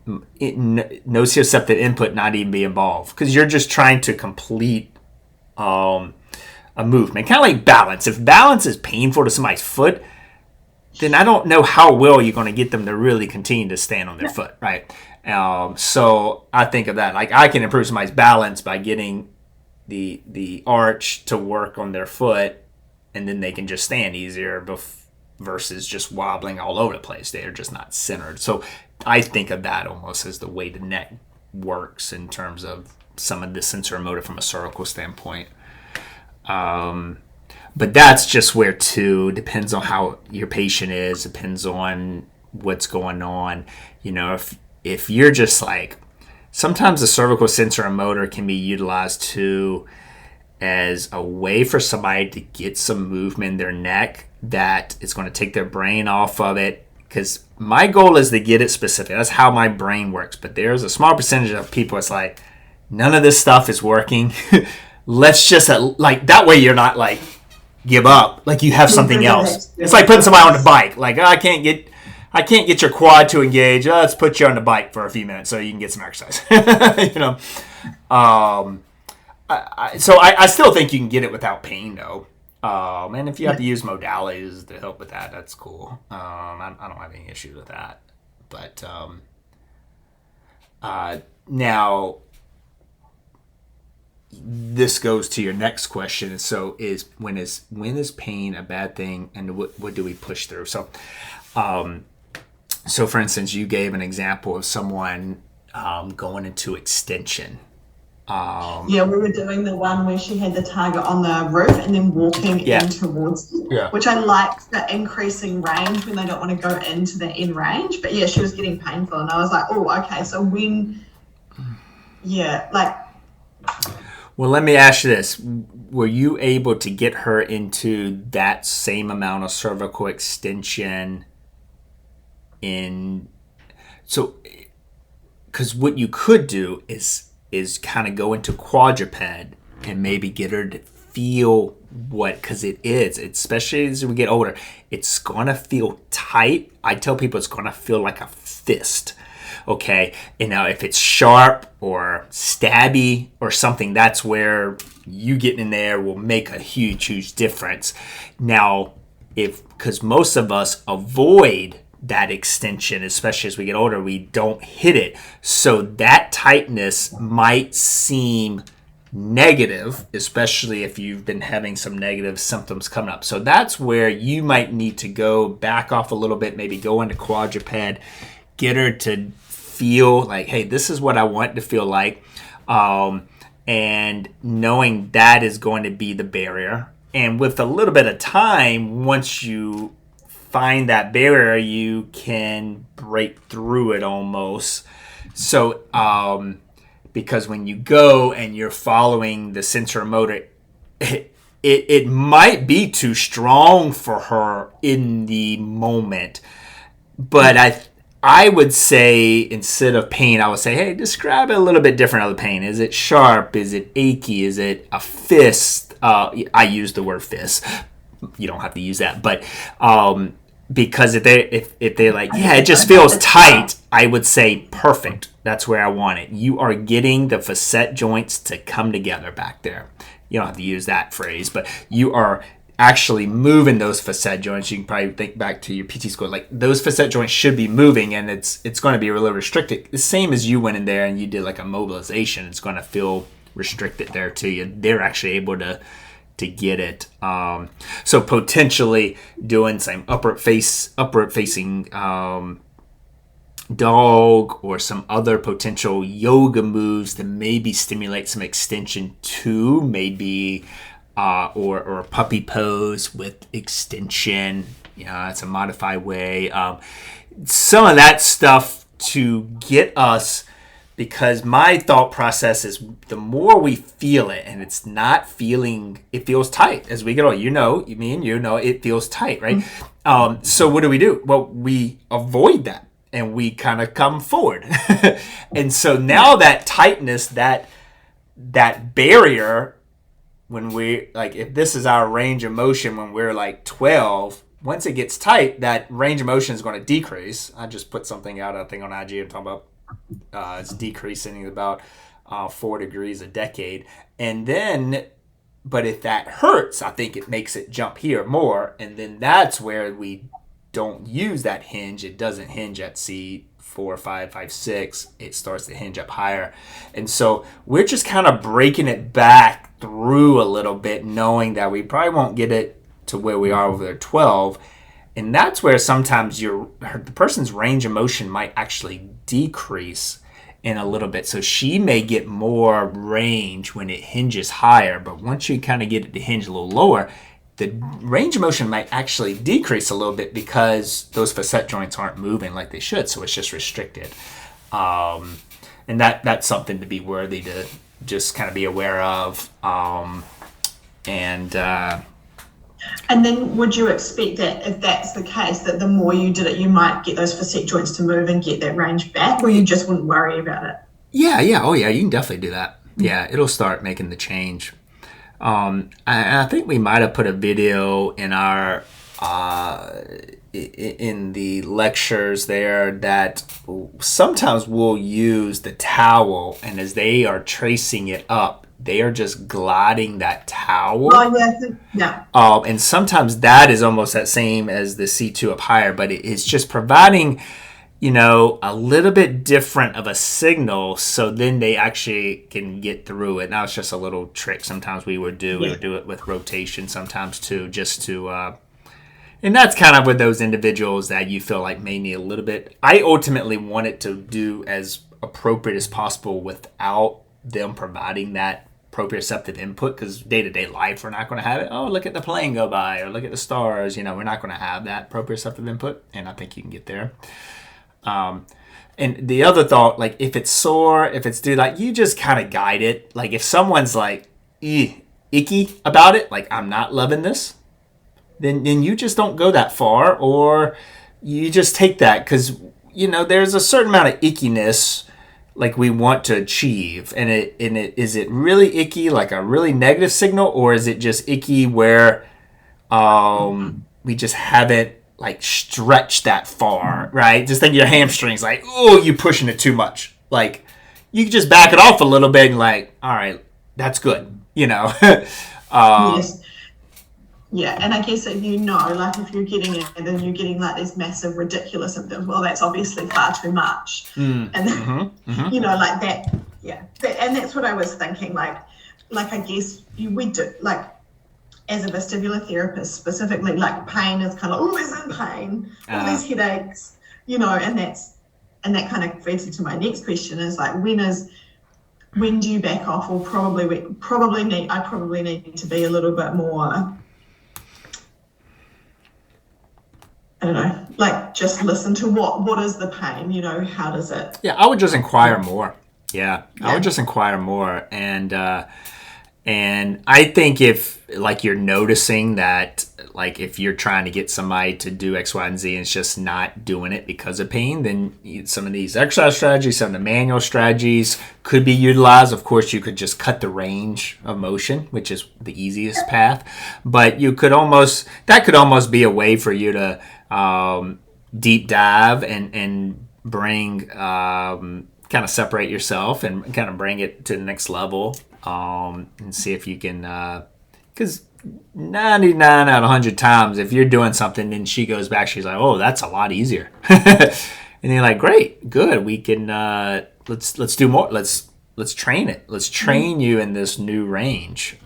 nociceptive input not even be involved, because you're just trying to complete a movement, kind of like balance. If balance is painful to somebody's foot, then I don't know how well you're going to get them to really continue to stand on their foot, right? So I think of that like, I can improve somebody's balance by getting the arch to work on their foot, and then they can just stand easier versus just wobbling all over the place. They're just not centered. So I think of that almost as the way the neck works in terms of some of the sensorimotor from a cervical standpoint. But that's just where too, depends on how your patient is, depends on what's going on. You know, if you're just like, sometimes the cervical sensorimotor can be utilized too as a way for somebody to get some movement in their neck that is going to take their brain off of it. Because my goal is to get it specific. That's how my brain works. But there's a small percentage of people, it's like, none of this stuff is working. Let's just, like, that way you're not like, give up. Like you have something else. It's like putting somebody on the bike. Like, I can't get your quad to engage. Let's put you on the bike for a few minutes so you can get some exercise. You know? So I still think you can get it without pain, though. And if you have to use modalities to help with that, that's cool. I don't have any issues with that. But now, this goes to your next question. So, when is pain a bad thing, and what do we push through? So, for instance, you gave an example of someone going into extension. Yeah, we were doing the one where she had the target on the roof and then walking in towards it, which I liked, the increasing range when they don't want to go into the end range. But yeah, she was getting painful, and I was like, oh, okay. So well, let me ask you this. Were you able to get her into that same amount of cervical extension because what you could do is kind of go into quadruped and maybe get her to feel because it is, especially as we get older, it's going to feel tight. I tell people it's going to feel like a fist. Okay. And now if it's sharp or stabby or something, that's where you getting in there will make a huge difference. Now, because most of us avoid that extension, especially as we get older, we don't hit it. So that tightness might seem negative, especially if you've been having some negative symptoms coming up. So that's where you might need to go back off a little bit, maybe go into quadruped, get her to feel like, hey, this is what I want to feel like. And knowing that is going to be the barrier. And with a little bit of time, once you find that barrier, you can break through it almost. So, because when you go and you're following the sensorimotor, it might be too strong for her in the moment. But I would say, instead of pain, I would say, hey, describe it a little bit different of the pain. Is it sharp? Is it achy? Is it a fist? I use the word fist. You don't have to use that. But because if they're like, yeah, it just feels tight, I would say, perfect. That's where I want it. You are getting the facet joints to come together back there. You don't have to use that phrase, but you are actually moving those facet joints. You can probably think back to your PT school. Like, those facet joints should be moving, and it's going to be really restricted. The same as you went in there and you did like a mobilization. It's going to feel restricted there to you. They're actually able to get it. So potentially doing some upward facing dog or some other potential yoga moves to maybe stimulate some extension too, maybe or a puppy pose with extension. It's a modified way. Some of that stuff to get us, because my thought process is the more we feel it, and it's not feeling, it feels tight as we get older. Me and you know, it feels tight, right? Mm-hmm. So what do? Well, we avoid that and we kind of come forward. And so now that tightness, that barrier, when we, like, if this is our range of motion when we're like 12, once it gets tight, that range of motion is going to decrease. I just put something out, I think, on IG and talking about it's decreasing about 4 degrees a decade. And then, but if that hurts, I think it makes it jump here more. And then that's where we don't use that hinge. It doesn't hinge at C4, 5, 5, 6. It starts to hinge up higher. And so we're just kind of breaking it back through a little bit, knowing that we probably won't get it to where we are over there 12. And that's where sometimes the person's range of motion might actually decrease in a little bit. So she may get more range when it hinges higher, but once you kind of get it to hinge a little lower, the range of motion might actually decrease a little bit because those facet joints aren't moving like they should, so it's just restricted. And that's something to be worthy to just kind of be aware of. And then would you expect that if that's the case, that the more you did it, you might get those facet joints to move and get that range back, or you just wouldn't worry about it? Yeah. Oh, yeah. You can definitely do that. Yeah, it'll start making the change. I think we might have put a video in our in the lectures there that sometimes we'll use the towel, and as they are tracing it up, they are just gliding that towel. Oh, yeah. And sometimes that is almost that same as the C2 up higher, but it's just providing, a little bit different of a signal, so then they actually can get through it. Now it's just a little trick sometimes we would do. We would do it with rotation sometimes too, just to, and that's kind of with those individuals that you feel like may need a little bit. I ultimately want it to do as appropriate as possible without them providing that proprioceptive input, because day-to-day life we're not going to have it. Oh, look at the plane go by, or look at the stars. We're not going to have that proprioceptive input, and I think you can get there. And the other thought, like if it's sore, if it's you just kind of guide it. Like if someone's like icky about it, like I'm not loving this, then you just don't go that far, or you just take that, because there's a certain amount of ickiness like we want to achieve, and is it really icky, like a really negative signal, or is it just icky where we just haven't like stretched that far, right? Just think your hamstrings, like, oh, you pushing it too much. Like you can just back it off a little bit and like, all right, that's good, Yes. Yeah, and I guess if like if you're getting it and then you're getting like these massive ridiculous symptoms, well, that's obviously far too much. And like that, yeah. And that's what I was thinking, like I guess we do, like as a vestibular therapist specifically, like pain is kind of always in pain, all these headaches, and that kind of feeds into my next question is like, when do you back off? Or I probably need to be a little bit more, I don't know, like just listen to what is the pain, how does it? Yeah, I would just inquire more. Yeah. I would just inquire more. And I think if like you're noticing that, like if you're trying to get somebody to do X, Y, and Z and it's just not doing it because of pain, then some of these exercise strategies, some of the manual strategies could be utilized. Of course, you could just cut the range of motion, which is the easiest path. But that could almost be a way for you to deep dive and bring, kind of separate yourself and kind of bring it to the next level. And see if you can, because 99 out of 100 times, if you're doing something and she goes back, she's like, oh, that's a lot easier. And you're like, great, good. We can, let's do more. Let's train it. Let's train you in this new range,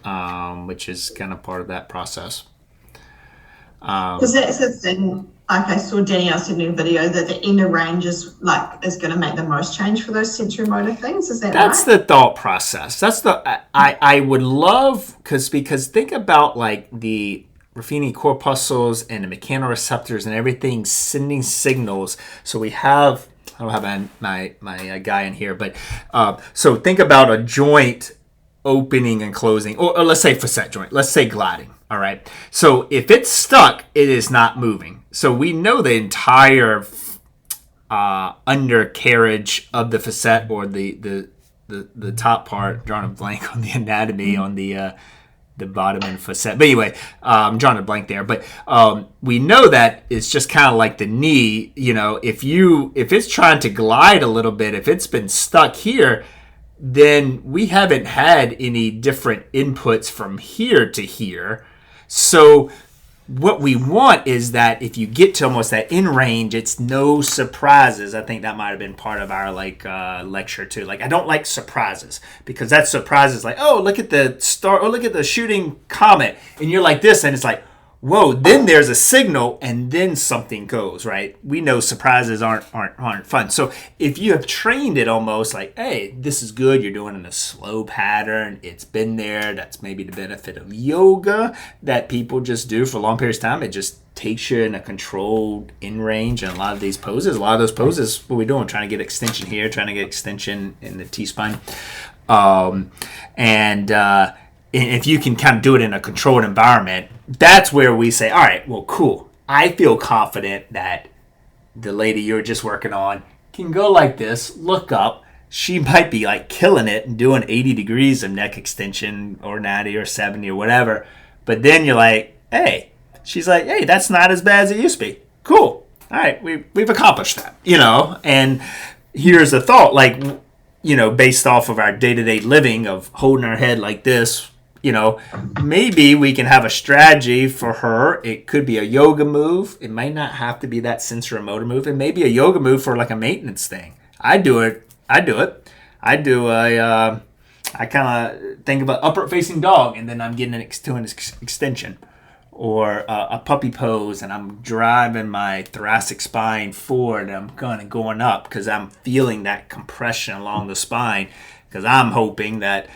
which is kind of part of that process. Because that's the thing. Like I saw Danielle send me a video that the inner range is going to make the most change for those sensorimotor things. Is that right? That's the thought process. That's I would love, because think about like the Ruffini corpuscles and the mechanoreceptors and everything sending signals. So we have, I don't have my guy in here, but so think about a joint opening and closing, or let's say facet joint, let's say gliding. All right. So if it's stuck, it is not moving. So we know the entire undercarriage of the facet, or the top part. Drawing a blank on the anatomy on the bottom and facet. But anyway, I'm drawing a blank there. But we know that it's just kind of like the knee. If it's trying to glide a little bit, if it's been stuck here, then we haven't had any different inputs from here to here. So what we want is that if you get to almost that in range, it's no surprises. I think that might have been part of our lecture too. Like I don't like surprises, because that surprise is like, oh, look at the star, or look at the shooting comet, and you're like this, and it's like, whoa, then there's a signal and then something goes, right? We know surprises aren't fun. So if you have trained it almost like, hey, this is good, you're doing it in a slow pattern, it's been there, that's maybe the benefit of yoga that people just do for long periods of time. It just takes you in a controlled in range, and a lot of these poses, a lot of those poses, what we're doing, trying to get extension here, trying to get extension in the T-spine. And if you can kind of do it in a controlled environment, that's where we say, all right, well, cool. I feel confident that the lady you're just working on can go like this, look up. She might be like killing it and doing 80 degrees of neck extension or 90 or 70 or whatever. But then you're like, hey, she's like, hey, that's not as bad as it used to be. Cool. All right, we've accomplished that, And here's the thought, like, based off of our day-to-day living of holding our head like this, maybe we can have a strategy for her. It could be a yoga move. It might not have to be that sensorimotor move. It may be a yoga move for like a maintenance thing. I do it. I kind of think of an upward facing dog, and then I'm getting an extension. Or a puppy pose, and I'm driving my thoracic spine forward, and I'm kind of going up because I'm feeling that compression along the spine, because I'm hoping that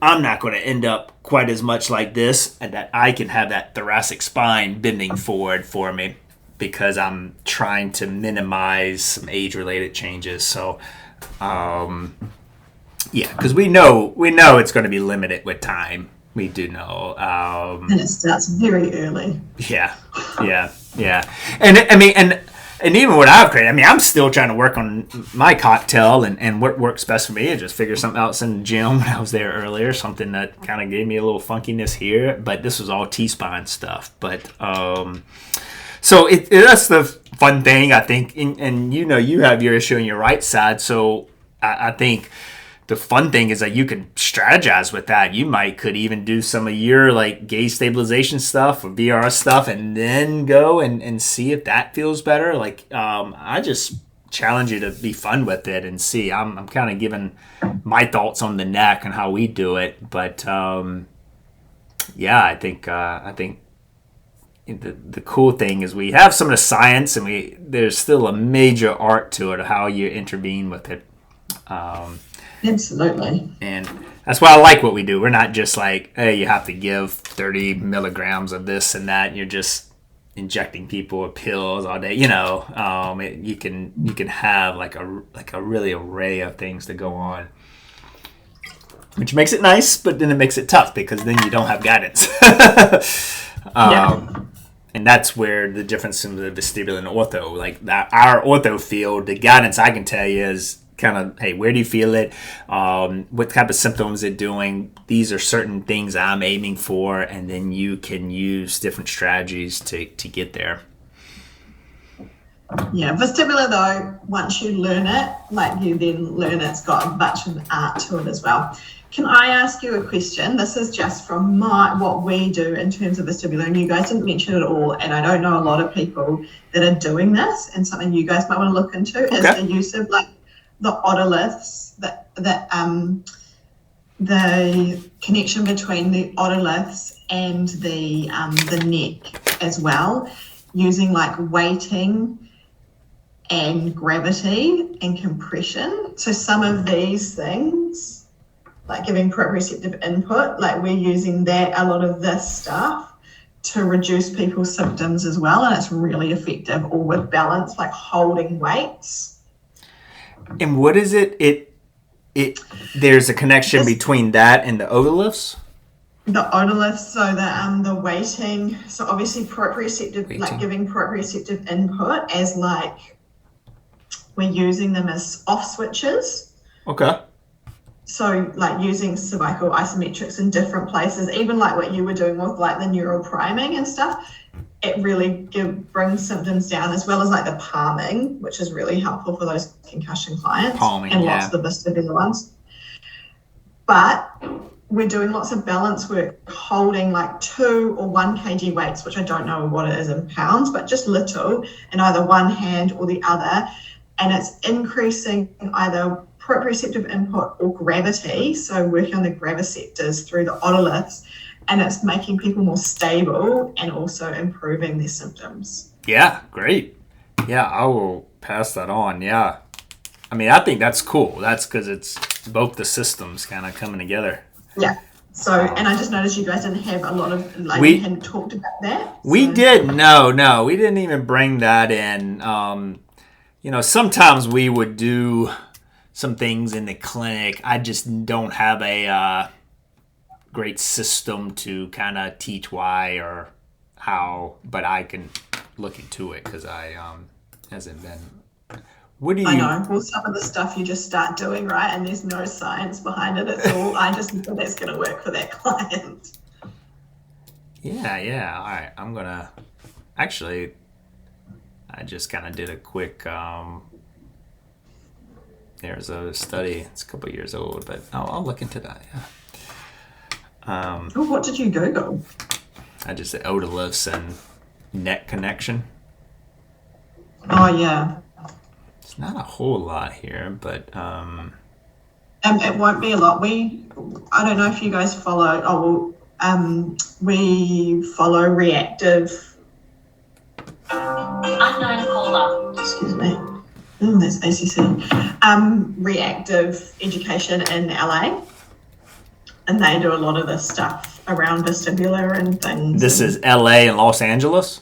I'm not going to end up quite as much like this, and that I can have that thoracic spine bending forward for me, because I'm trying to minimize some age-related changes. So, because we know it's going to be limited with time. We do know. And it starts very early. Yeah. And I mean, and even what I've created, I mean, I'm still trying to work on my cocktail and what works best for me. I just figured something out in the gym when I was there earlier, something that kind of gave me a little funkiness here. But this was all T-spine stuff. But so that's the fun thing, I think. And you have your issue on your right side. So I think the fun thing is that you can strategize with that. You could even do some of your like gaze stabilization stuff or VR stuff, and then go and see if that feels better. Like, I just challenge you to be fun with it and see. I'm kind of giving my thoughts on the neck and how we do it, but I think the cool thing is we have some of the science, and there's still a major art to it of how you intervene with it. Absolutely. And that's why I like what we do. We're not just like, hey, you have to give 30 milligrams of this and that, and you're just injecting people with pills all day. You can have like a really array of things to go on, which makes it nice, but then it makes it tough because then you don't have guidance. And that's where the difference in the vestibular and ortho, like our ortho field, the guidance I can tell you is kind of, hey, where do you feel it? What type of symptoms it doing? These are certain things I'm aiming for, and then you can use different strategies to get there. Yeah, vestibular though, once you learn it, like you then learn it's got a bunch of art to it as well. Can I ask you a question? This is just from what we do in terms of vestibular, and you guys didn't mention it at all, and I don't know a lot of people that are doing this, and something you guys might want to look into is the use of like the otoliths, the connection between the otoliths and the neck as well, using like weighting and gravity and compression. So some of these things, like giving proprioceptive input, like we're using a lot of this stuff to reduce people's symptoms as well, and it's really effective. Or with balance, like holding weights. And what is it? There's a connection between that and the otoliths? The otoliths, so the weighting, so obviously proprioceptive, like giving proprioceptive input as like we're using them as off switches. Okay. So like using cervical isometrics in different places, even like what you were doing with like the neural priming and stuff, it really brings symptoms down, as well as like the palming, which is really helpful for those concussion clients and lots of the vestibular ones. But we're doing lots of balance work, holding like 2 or 1 kg weights, which I don't know what it is in pounds, but just little, in either one hand or the other. And it's increasing either proprioceptive input or gravity, so working on the graviceptors through the otoliths, and it's making people more stable and also improving their symptoms. Yeah, great. Yeah, I will pass that on. Yeah. I mean, I think that's cool. That's because it's both the systems kind of coming together. Yeah. So, and I just noticed you guys didn't have a lot of, like, We- we hadn't talked about that. We so. did. No, we didn't even bring that in. Sometimes we would do some things in the clinic. I just don't have a great system to kind of teach why or how, but I can look into it because I hasn't been. What do you? I know. Well, some of the stuff you just start doing, right? And there's no science behind it. It's all, I just know that's going to work for that client. Yeah. All right. I'm going to. Actually, I just kind of did a quick. There's a study. It's a couple of years old, but I'll look into that. Yeah. Oh, what did you Google? I just said otoliths and neck connection. Oh, yeah. It's not a whole lot here, but It won't be a lot. I don't know if you guys follow. We follow reactive. Unknown caller. Excuse me. That's ACC. Reactive education in LA, and they do a lot of this stuff around vestibular and things. This is LA and Los Angeles.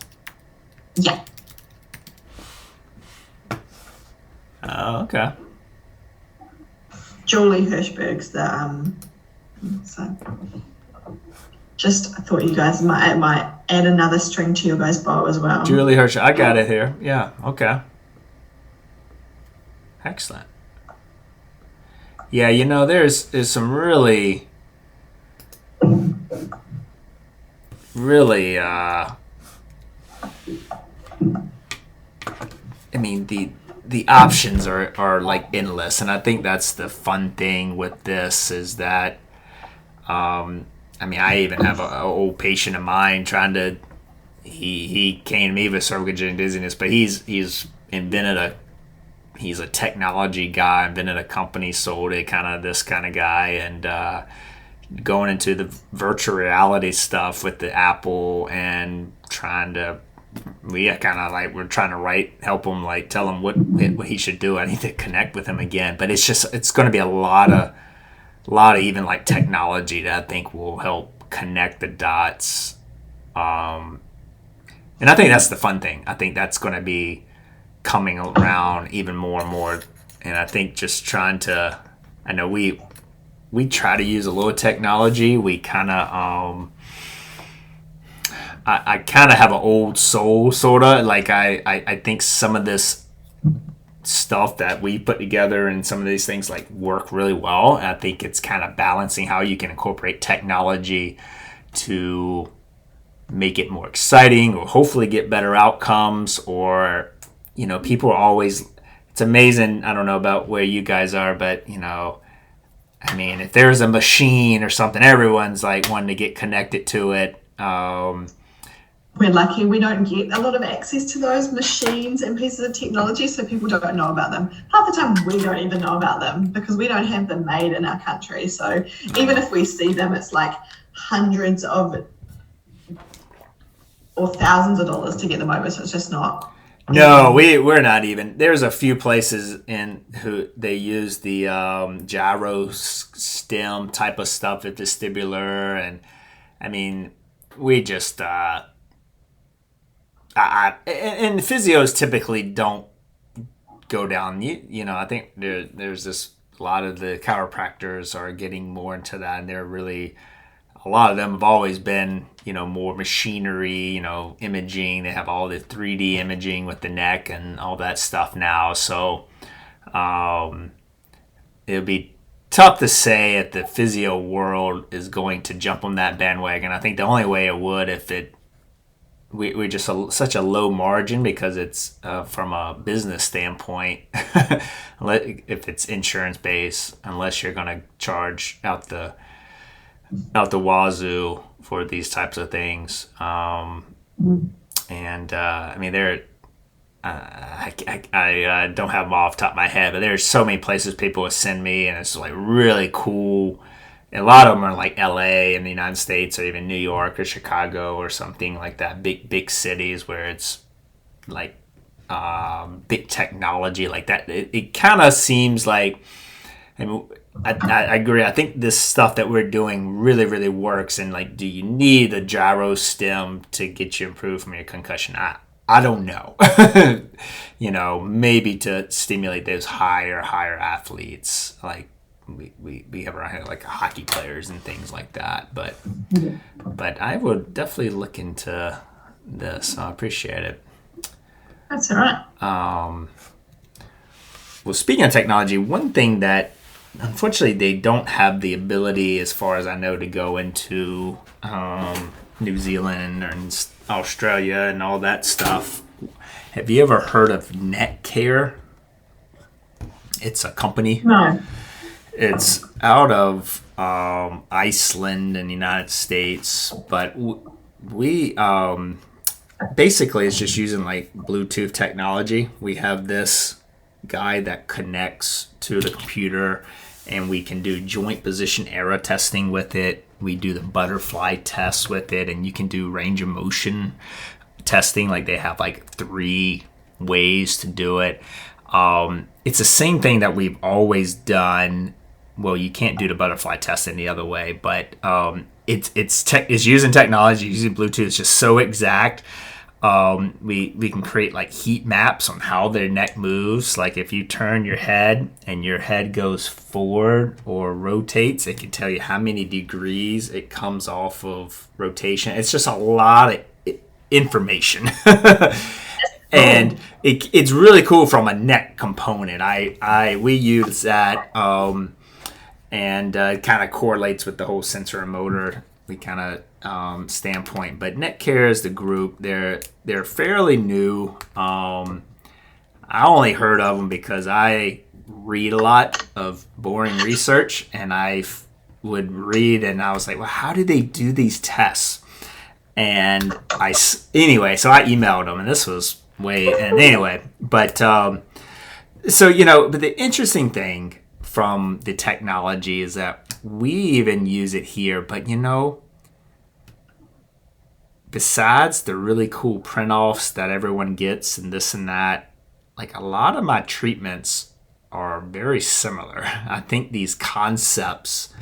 Yeah. Oh, okay. Julie Hirschberg's the so just I thought you guys might add another string to your guys' bow as well. Julie Hirsch. I got it here. Yeah. Okay. Excellent. Yeah, there's some really I mean the options are like endless, and I think that's the fun thing with this is that I mean, I even have an old patient of mine he came to me with cervicogenic dizziness, but he's a technology guy, invented a company, sold it, kind of this kind of guy, and going into the virtual reality stuff with the Apple and we're trying to help him, tell him what he should do. I need to connect with him again, but it's going to be a lot of even technology that I think will help connect the dots. And I think that's the fun thing. I think that's going to be coming around even more and more. And I think just I know we try to use a little technology. We kind of, I kind of have an old soul, sort of. I think some of this stuff that we put together and some of these things work really well. And I think it's kind of balancing how you can incorporate technology to make it more exciting or hopefully get better outcomes. Or people are always, it's amazing, I don't know about where you guys are, but I mean, if there's a machine or something, everyone's wanting to get connected to it. We're lucky we don't get a lot of access to those machines and pieces of technology, so people don't know about them. Half the time we don't even know about them because we don't have them made in our country. So even if we see them, it's hundreds of or thousands of dollars to get them over. So it's just not. No, we're not even. There's a few places in who they use the gyro stem type of stuff at vestibular, and I mean, we just and physios typically don't go down. I think there's this, a lot of the chiropractors are getting more into that, and they're really, a lot of them have always been, more machinery, imaging. They have all the 3D imaging with the neck and all that stuff now. So it'll be tough to say if the physio world is going to jump on that bandwagon. I think the only way it would if we're just such a low margin because it's from a business standpoint, if it's insurance based, unless you're going to charge out the wazoo for these types of things. I mean, I don't have them off the top of my head, but there's so many places people will send me, and it's really cool, a lot of them are like LA in the United States, or even New York or Chicago or something like that, big cities where it's like big technology like that. It kind of seems like, I mean, I agree. I think this stuff that we're doing really works. And like, do you need a gyro stem to get you improved from your concussion? I don't know. Maybe to stimulate those higher athletes, like we have around here, like hockey players and things like that. But I would definitely look into this. I appreciate it. That's all right. Well, speaking of technology, one thing that unfortunately they don't have the ability, as far as I know, to go into New Zealand or Australia and all that stuff. Have you ever heard of Netcare? It's a company. No. It's out of Iceland and the United States, but we basically it's just using like Bluetooth technology. We have this guy that connects to the computer, and we can do joint position error testing with it. We do the butterfly test with it, and you can do range of motion testing. Like, they have like 3 ways to do it. It's the same thing that we've always done. Well, you can't do the butterfly test any other way, but it's using technology, using Bluetooth. It's just so exact. We can create like heat maps on how their neck moves. Like, if you turn your head and your head goes forward or rotates, it can tell you how many degrees it comes off of rotation. It's just a lot of information. And it's really cool from a neck component. We use that, and it kind of correlates with the whole Sensorimotor standpoint. But Netcare is the group. They're fairly new. I only heard of them because I read a lot of boring research, and I would read, and I was like, well, how do they do these tests? And so I emailed them, and this was but the interesting thing from the technology is that we even use it here, but besides the really cool print-offs that everyone gets and this and that, like, a lot of my treatments are very similar. I think these concepts,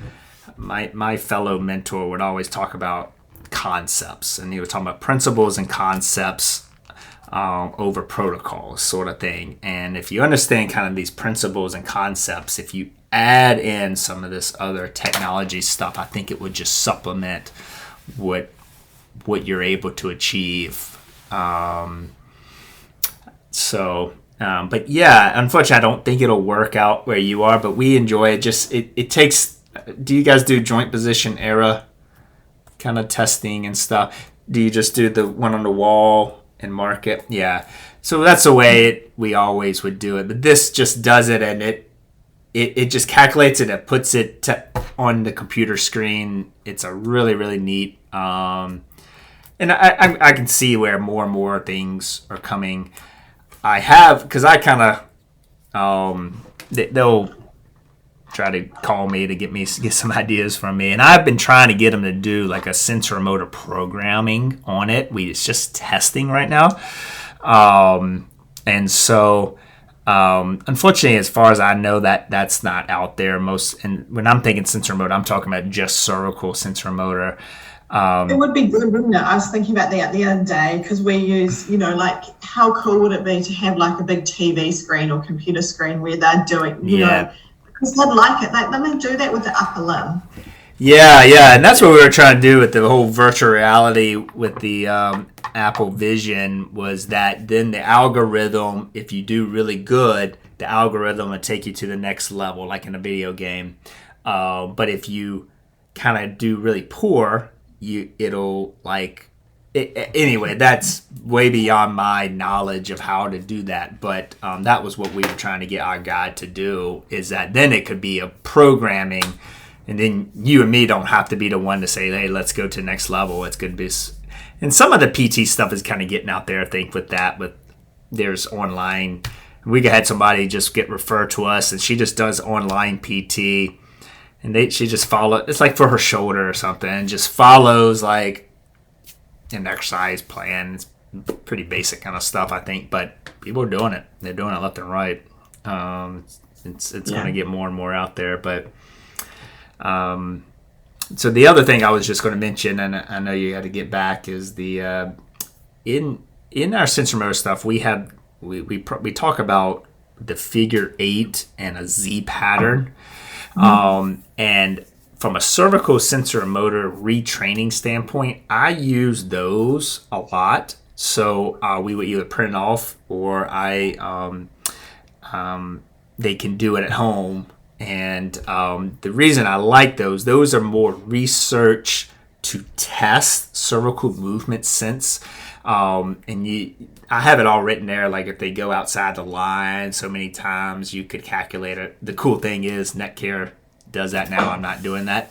my fellow mentor would always talk about concepts, and he was talking about principles and concepts over protocols, sort of thing. And if you understand kind of these principles and concepts, if you add in some of this other technology stuff, I think it would just supplement what you're able to achieve. But yeah, unfortunately, I don't think it'll work out where you are, but we enjoy it. Just it takes. Do you guys do joint position error kind of testing and stuff? Do you just do the one on the wall and mark it? Yeah. So that's the way we always would do it. But this just does it, and it just calculates it. It puts it on the computer screen. It's a really neat. And I can see where more and more things are coming. Because I kind of, they'll try to call me to get some ideas from me, and I've been trying to get them to do like a sensorimotor programming on it. It's just testing right now, and so unfortunately, as far as I know, that's not out there. And when I'm thinking sensorimotor, I'm talking about just cervical sensorimotor. It would be good, wouldn't it? I was thinking about that the other day, because we use, like, how cool would it be to have like a big TV screen or computer screen where they're doing, you know, because they'd like it. Like, let me do that with the upper limb. Yeah, and that's what we were trying to do with the whole virtual reality with the Apple Vision, was that then the algorithm, if you do really good, the algorithm will take you to the next level, like in a video game. But if you kind of do really poor, it'll like anyway, that's way beyond my knowledge of how to do that, but that was what we were trying to get our guide to do, is that then it could be a programming, and then you and me don't have to be the one to say, hey, let's go to the next level. It's good to be, and some of the PT stuff is kind of getting out there, I think, with that. But there's online, we had somebody just get referred to us, and she just does online PT, and she just follow. It's like for her shoulder or something, and just follows like an exercise plan. It's pretty basic kind of stuff, I think, but people are doing it. They're doing it left and right. It's going to get more and more out there, but so the other thing I was just going to mention, and I know you had to get back, is the in our Sensorimotor stuff we talk about the figure 8 and a Z pattern, and from a cervical sensorimotor retraining standpoint, I use those a lot. So we would either print off, or they can do it at home. And the reason I like those are more research to test cervical movement sense. I have it all written there, like if they go outside the line so many times, you could calculate it. The cool thing is Netcare does that now. I'm not doing that.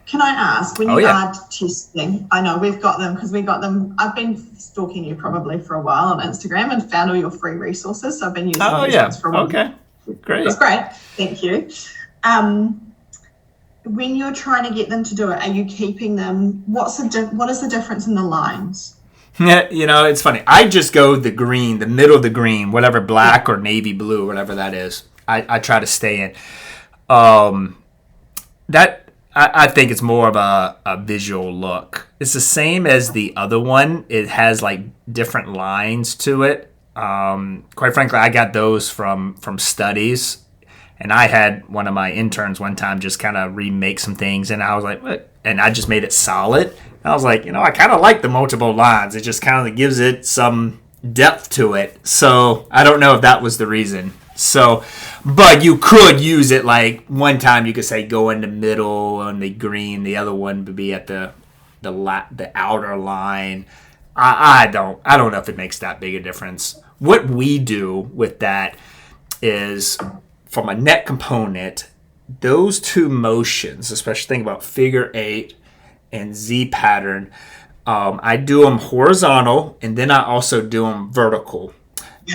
Can I ask, when you are testing, I know we've got them because we got them. I've been stalking you probably for a while on Instagram and found all your free resources. So I've been using these ones for a while. Okay, great. That's great. Thank you. When you're trying to get them to do it, are you keeping them? What is the difference in the lines? Yeah, it's funny. I just go the green, the middle of the green, whatever, black or navy blue, whatever that is. I try to stay in. I think it's more of a visual look. It's the same as the other one. It has like different lines to it. Quite frankly, I got those from studies. And I had one of my interns one time just kind of remake some things. And I was like, what? And I just made it solid. And I was like, I kind of like the multiple lines. It just kind of gives it some depth to it. So I don't know if that was the reason. So, but you could use it like one time you could say go in the middle on the green. The other one would be at the outer line. I don't know if it makes that big a difference. What we do with that is from a neck component, those two motions, especially think about figure 8 and Z pattern, I do them horizontal and then I also do them vertical.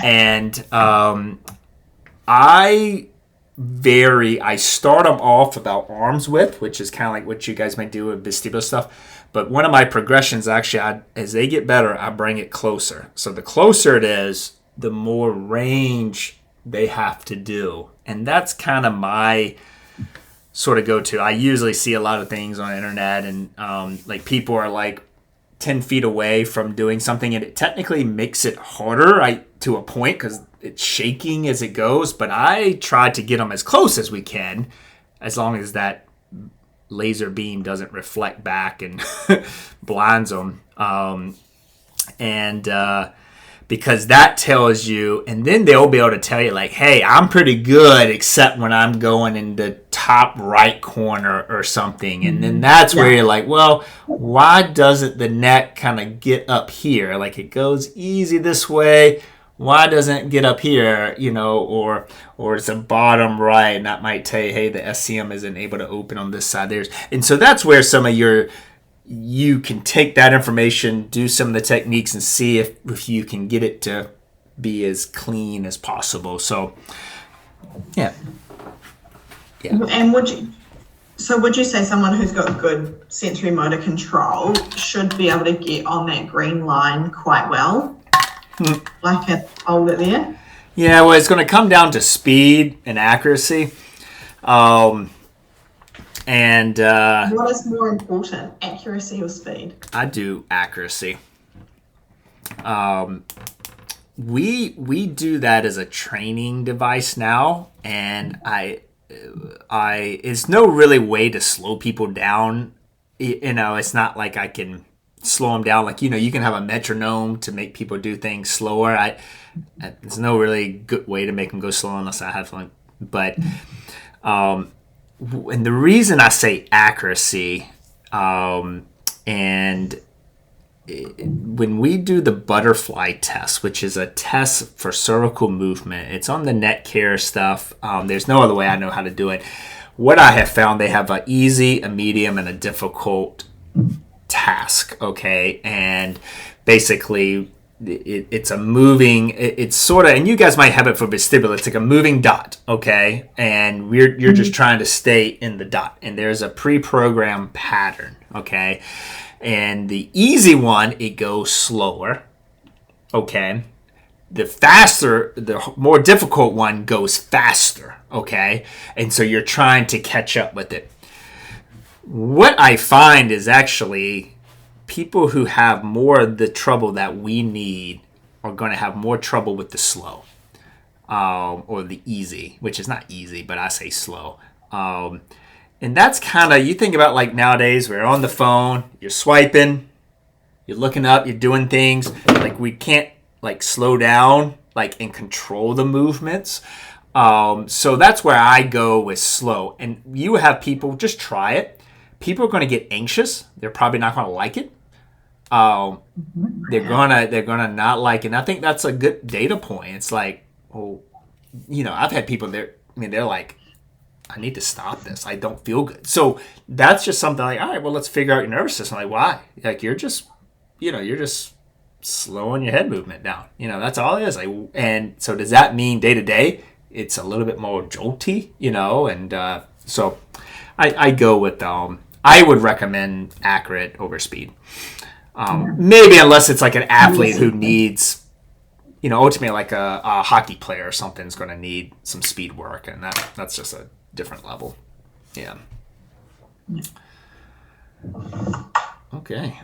And I start them off about arm's width, which is kind of like what you guys might do with vestibular stuff. But one of my progressions, actually, as they get better, I bring it closer. So the closer it is, the more range they have to do. And that's kind of my sort of go-to. I usually see a lot of things on the internet, and like people are like 10 feet away from doing something, and it technically makes it harder to a point because it's shaking as it goes. But I try to get them as close as we can, as long as that laser beam doesn't reflect back and blinds them. Because that tells you, and then they'll be able to tell you like, hey, I'm pretty good except when I'm going in the top right corner or something. And then that's where you're like, well, why doesn't the neck kind of get up here? Like it goes easy this way. Why doesn't it get up here, or it's a bottom right, and that might tell you, hey, the SCM isn't able to open on this side. And so that's where some of you can take that information, do some of the techniques, and see if you can get it to be as clean as possible. So, yeah. And would you say someone who's got good sensory motor control should be able to get on that green line quite well? Like hold it there? Yeah, well, it's going to come down to speed and accuracy. And what is more important, accuracy or speed? I do accuracy. We do that as a training device now, and I it's no really way to slow people down. It's not like I can slow them down. Like, you can have a metronome to make people do things slower. There's no really good way to make them go slow unless I have one. But and the reason I say accuracy, and when we do the butterfly test, which is a test for cervical movement, it's on the Netcare stuff. There's no other way I know how to do it. What I have found, they have an easy, a medium, and a difficult task, okay? And basically, it's a moving, it's sort of, and you guys might have it for vestibular, it's like a moving dot, okay? And you're just trying to stay in the dot. And there's a pre-programmed pattern, okay? And the easy one, it goes slower, okay? The more difficult one goes faster, okay? And so you're trying to catch up with it. What I find is actually people who have more of the trouble that we need are going to have more trouble with the slow, or the easy, which is not easy, but I say slow. And that's kind of, you think about like nowadays, we're on the phone, you're swiping, you're looking up, you're doing things. Like we can't like slow down, like and control the movements. So that's where I go with slow. And you have people, just try it. People are going to get anxious. They're probably not going to like it. They're gonna not like it. And I think that's a good data point. It's like, well, I've had people they're like, I need to stop this. I don't feel good. So that's just something like, all right, well, let's figure out your nervous system. Like, why? Like you're just slowing your head movement down. That's all it is. Like, and so does that mean day to day it's a little bit more jolty? And so I go with I would recommend accurate over speed. Maybe unless it's like an athlete who needs, ultimately like a hockey player or something is going to need some speed work, and that's just a different level. Yeah. Okay.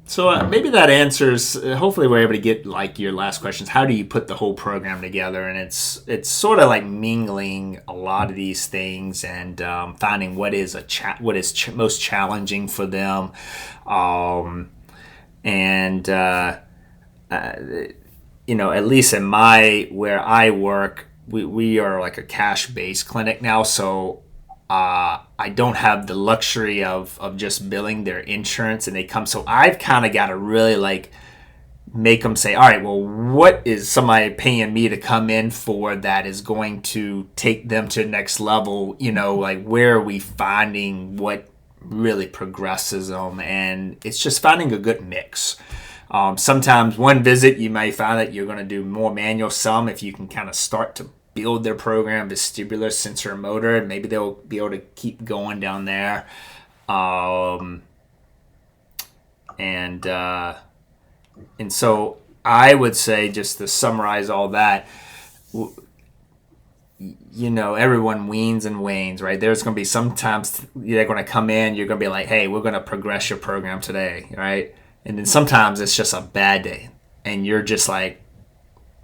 So maybe that answers. Hopefully, we're able to get like your last questions. How do you put the whole program together? And it's sort of like mingling a lot of these things and finding what is most challenging for them, at least in where I work, we are like a cash-based clinic now, so. I don't have the luxury of just billing their insurance, and they come. So I've kind of got to really like make them say, all right, well, what is somebody paying me to come in for that is going to take them to the next level? Like where are we finding what really progresses them? And it's just finding a good mix. Sometimes one visit, you may find that you're going to do more manual, some if you can kind of start to build their program, vestibular, sensorimotor, and maybe they'll be able to keep going down there. And so I would say, just to summarize all that, everyone weans and wanes, right? There's going to be sometimes they're going to come in, you're going to be like, hey, we're going to progress your program today, right? And then sometimes it's just a bad day, and you're just like,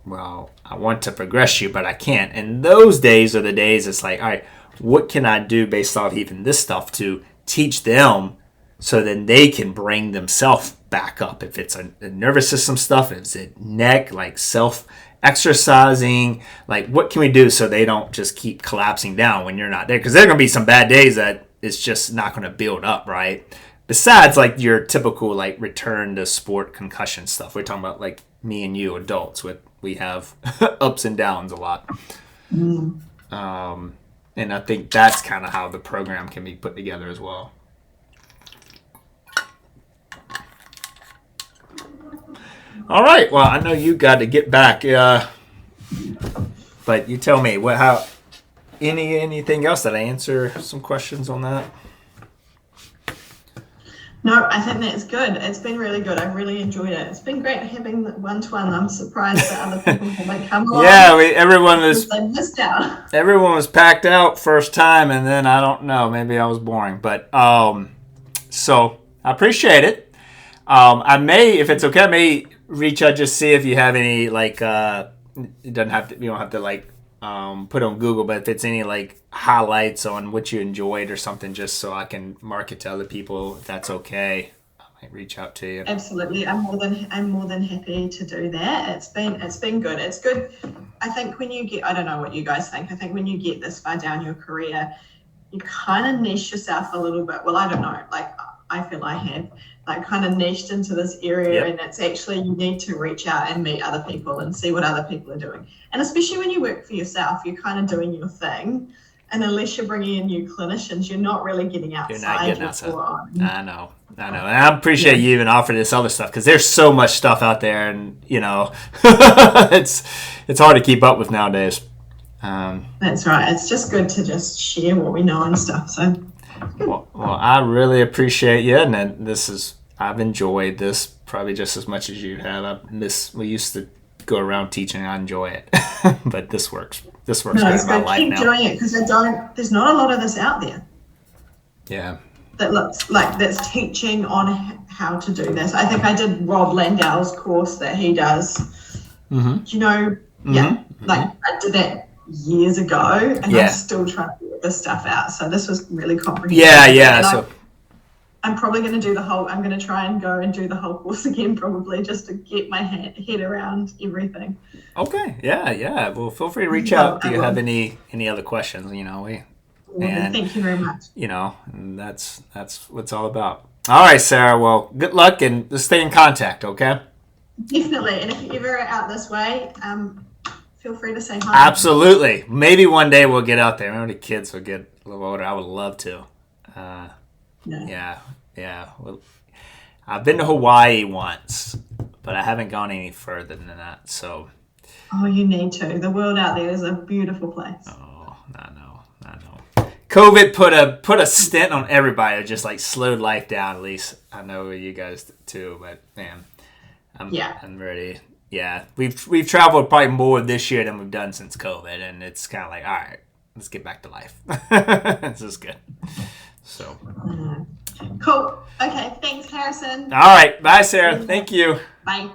well, I want to progress you, but I can't. And those days are the days it's like, all right, what can I do based off even this stuff to teach them so then they can bring themselves back up? If it's a nervous system stuff, if it's a neck, like self-exercising, like what can we do so they don't just keep collapsing down when you're not there? Because there are going to be some bad days that it's just not going to build up, right? Besides like your typical like return to sport concussion stuff. We're talking about like me and you adults we have ups and downs a lot. And I think that's kind of how the program can be put together as well. All right. Well, I know you got to get back. But you tell me anything else? Did I answer some questions on that? No, I think that's good. It's been really good. I've really enjoyed it. It's been great having the one-to-one. I'm surprised that other people haven't come along. Yeah, everyone missed out. Everyone was packed out first time, and then I don't know. Maybe I was boring, but so I appreciate it. I may, if it's okay, I may reach out, just see if you have any like. It doesn't have to. You don't have to like put on Google, but if it's any like highlights on what you enjoyed or something, just so I can market to other people, if that's okay, I might reach out to you. Absolutely, I'm more than happy to do that. It's been good. It's good. I think when you get, I don't know what you guys think. I think when you get this far down your career, you kind of niche yourself a little bit. Well, I don't know. Like I feel I have like kind of niched into this area, and it's actually you need to reach out and meet other people and see what other people are doing. And especially when you work for yourself, you're kind of doing your thing. And unless you're bringing in new clinicians, you're not really getting outside. You're not getting outside. I know. I know. And I appreciate you even offering this other stuff because there's so much stuff out there, and it's hard to keep up with nowadays. That's right. It's just good to just share what we know and stuff. So, well, I really appreciate you, and I've enjoyed this probably just as much as you have. We used to go around teaching. I enjoy it, but this works. This works no, great it's in my good. life Keep now. doing it because there's not a lot of this out there. Yeah. That looks like that's teaching on how to do this. I think I did Rob Landau's course that he does. Mm-hmm. Like I did that years ago, and I'm still trying to get this stuff out. So this was really comprehensive. Yeah. I'm probably going to do I'm going to try and go and do the whole course again, probably just to get my head around everything. Okay. Yeah. Well, feel free to reach out. Do you have any other questions? And thank you very much. And that's what it's all about. All right, Sarah. Well, good luck, and just stay in contact, okay? Definitely. And if you're ever out this way, feel free to say hi. Absolutely. Maybe one day we'll get out there. Maybe the kids will get a little older. I would love to. Yeah. Well, I've been to Hawaii once, but I haven't gone any further than that. So. Oh, you need to. The world out there is a beautiful place. Oh, I know. COVID put a stint on everybody. It just like slowed life down. At least I know you guys too. But man, I'm ready. Yeah, we've traveled probably more this year than we've done since COVID, and it's kind of like, all right, let's get back to life. This is good. So cool. Okay, thanks, Harrison. All right, bye, Sarah. Thank you. Bye.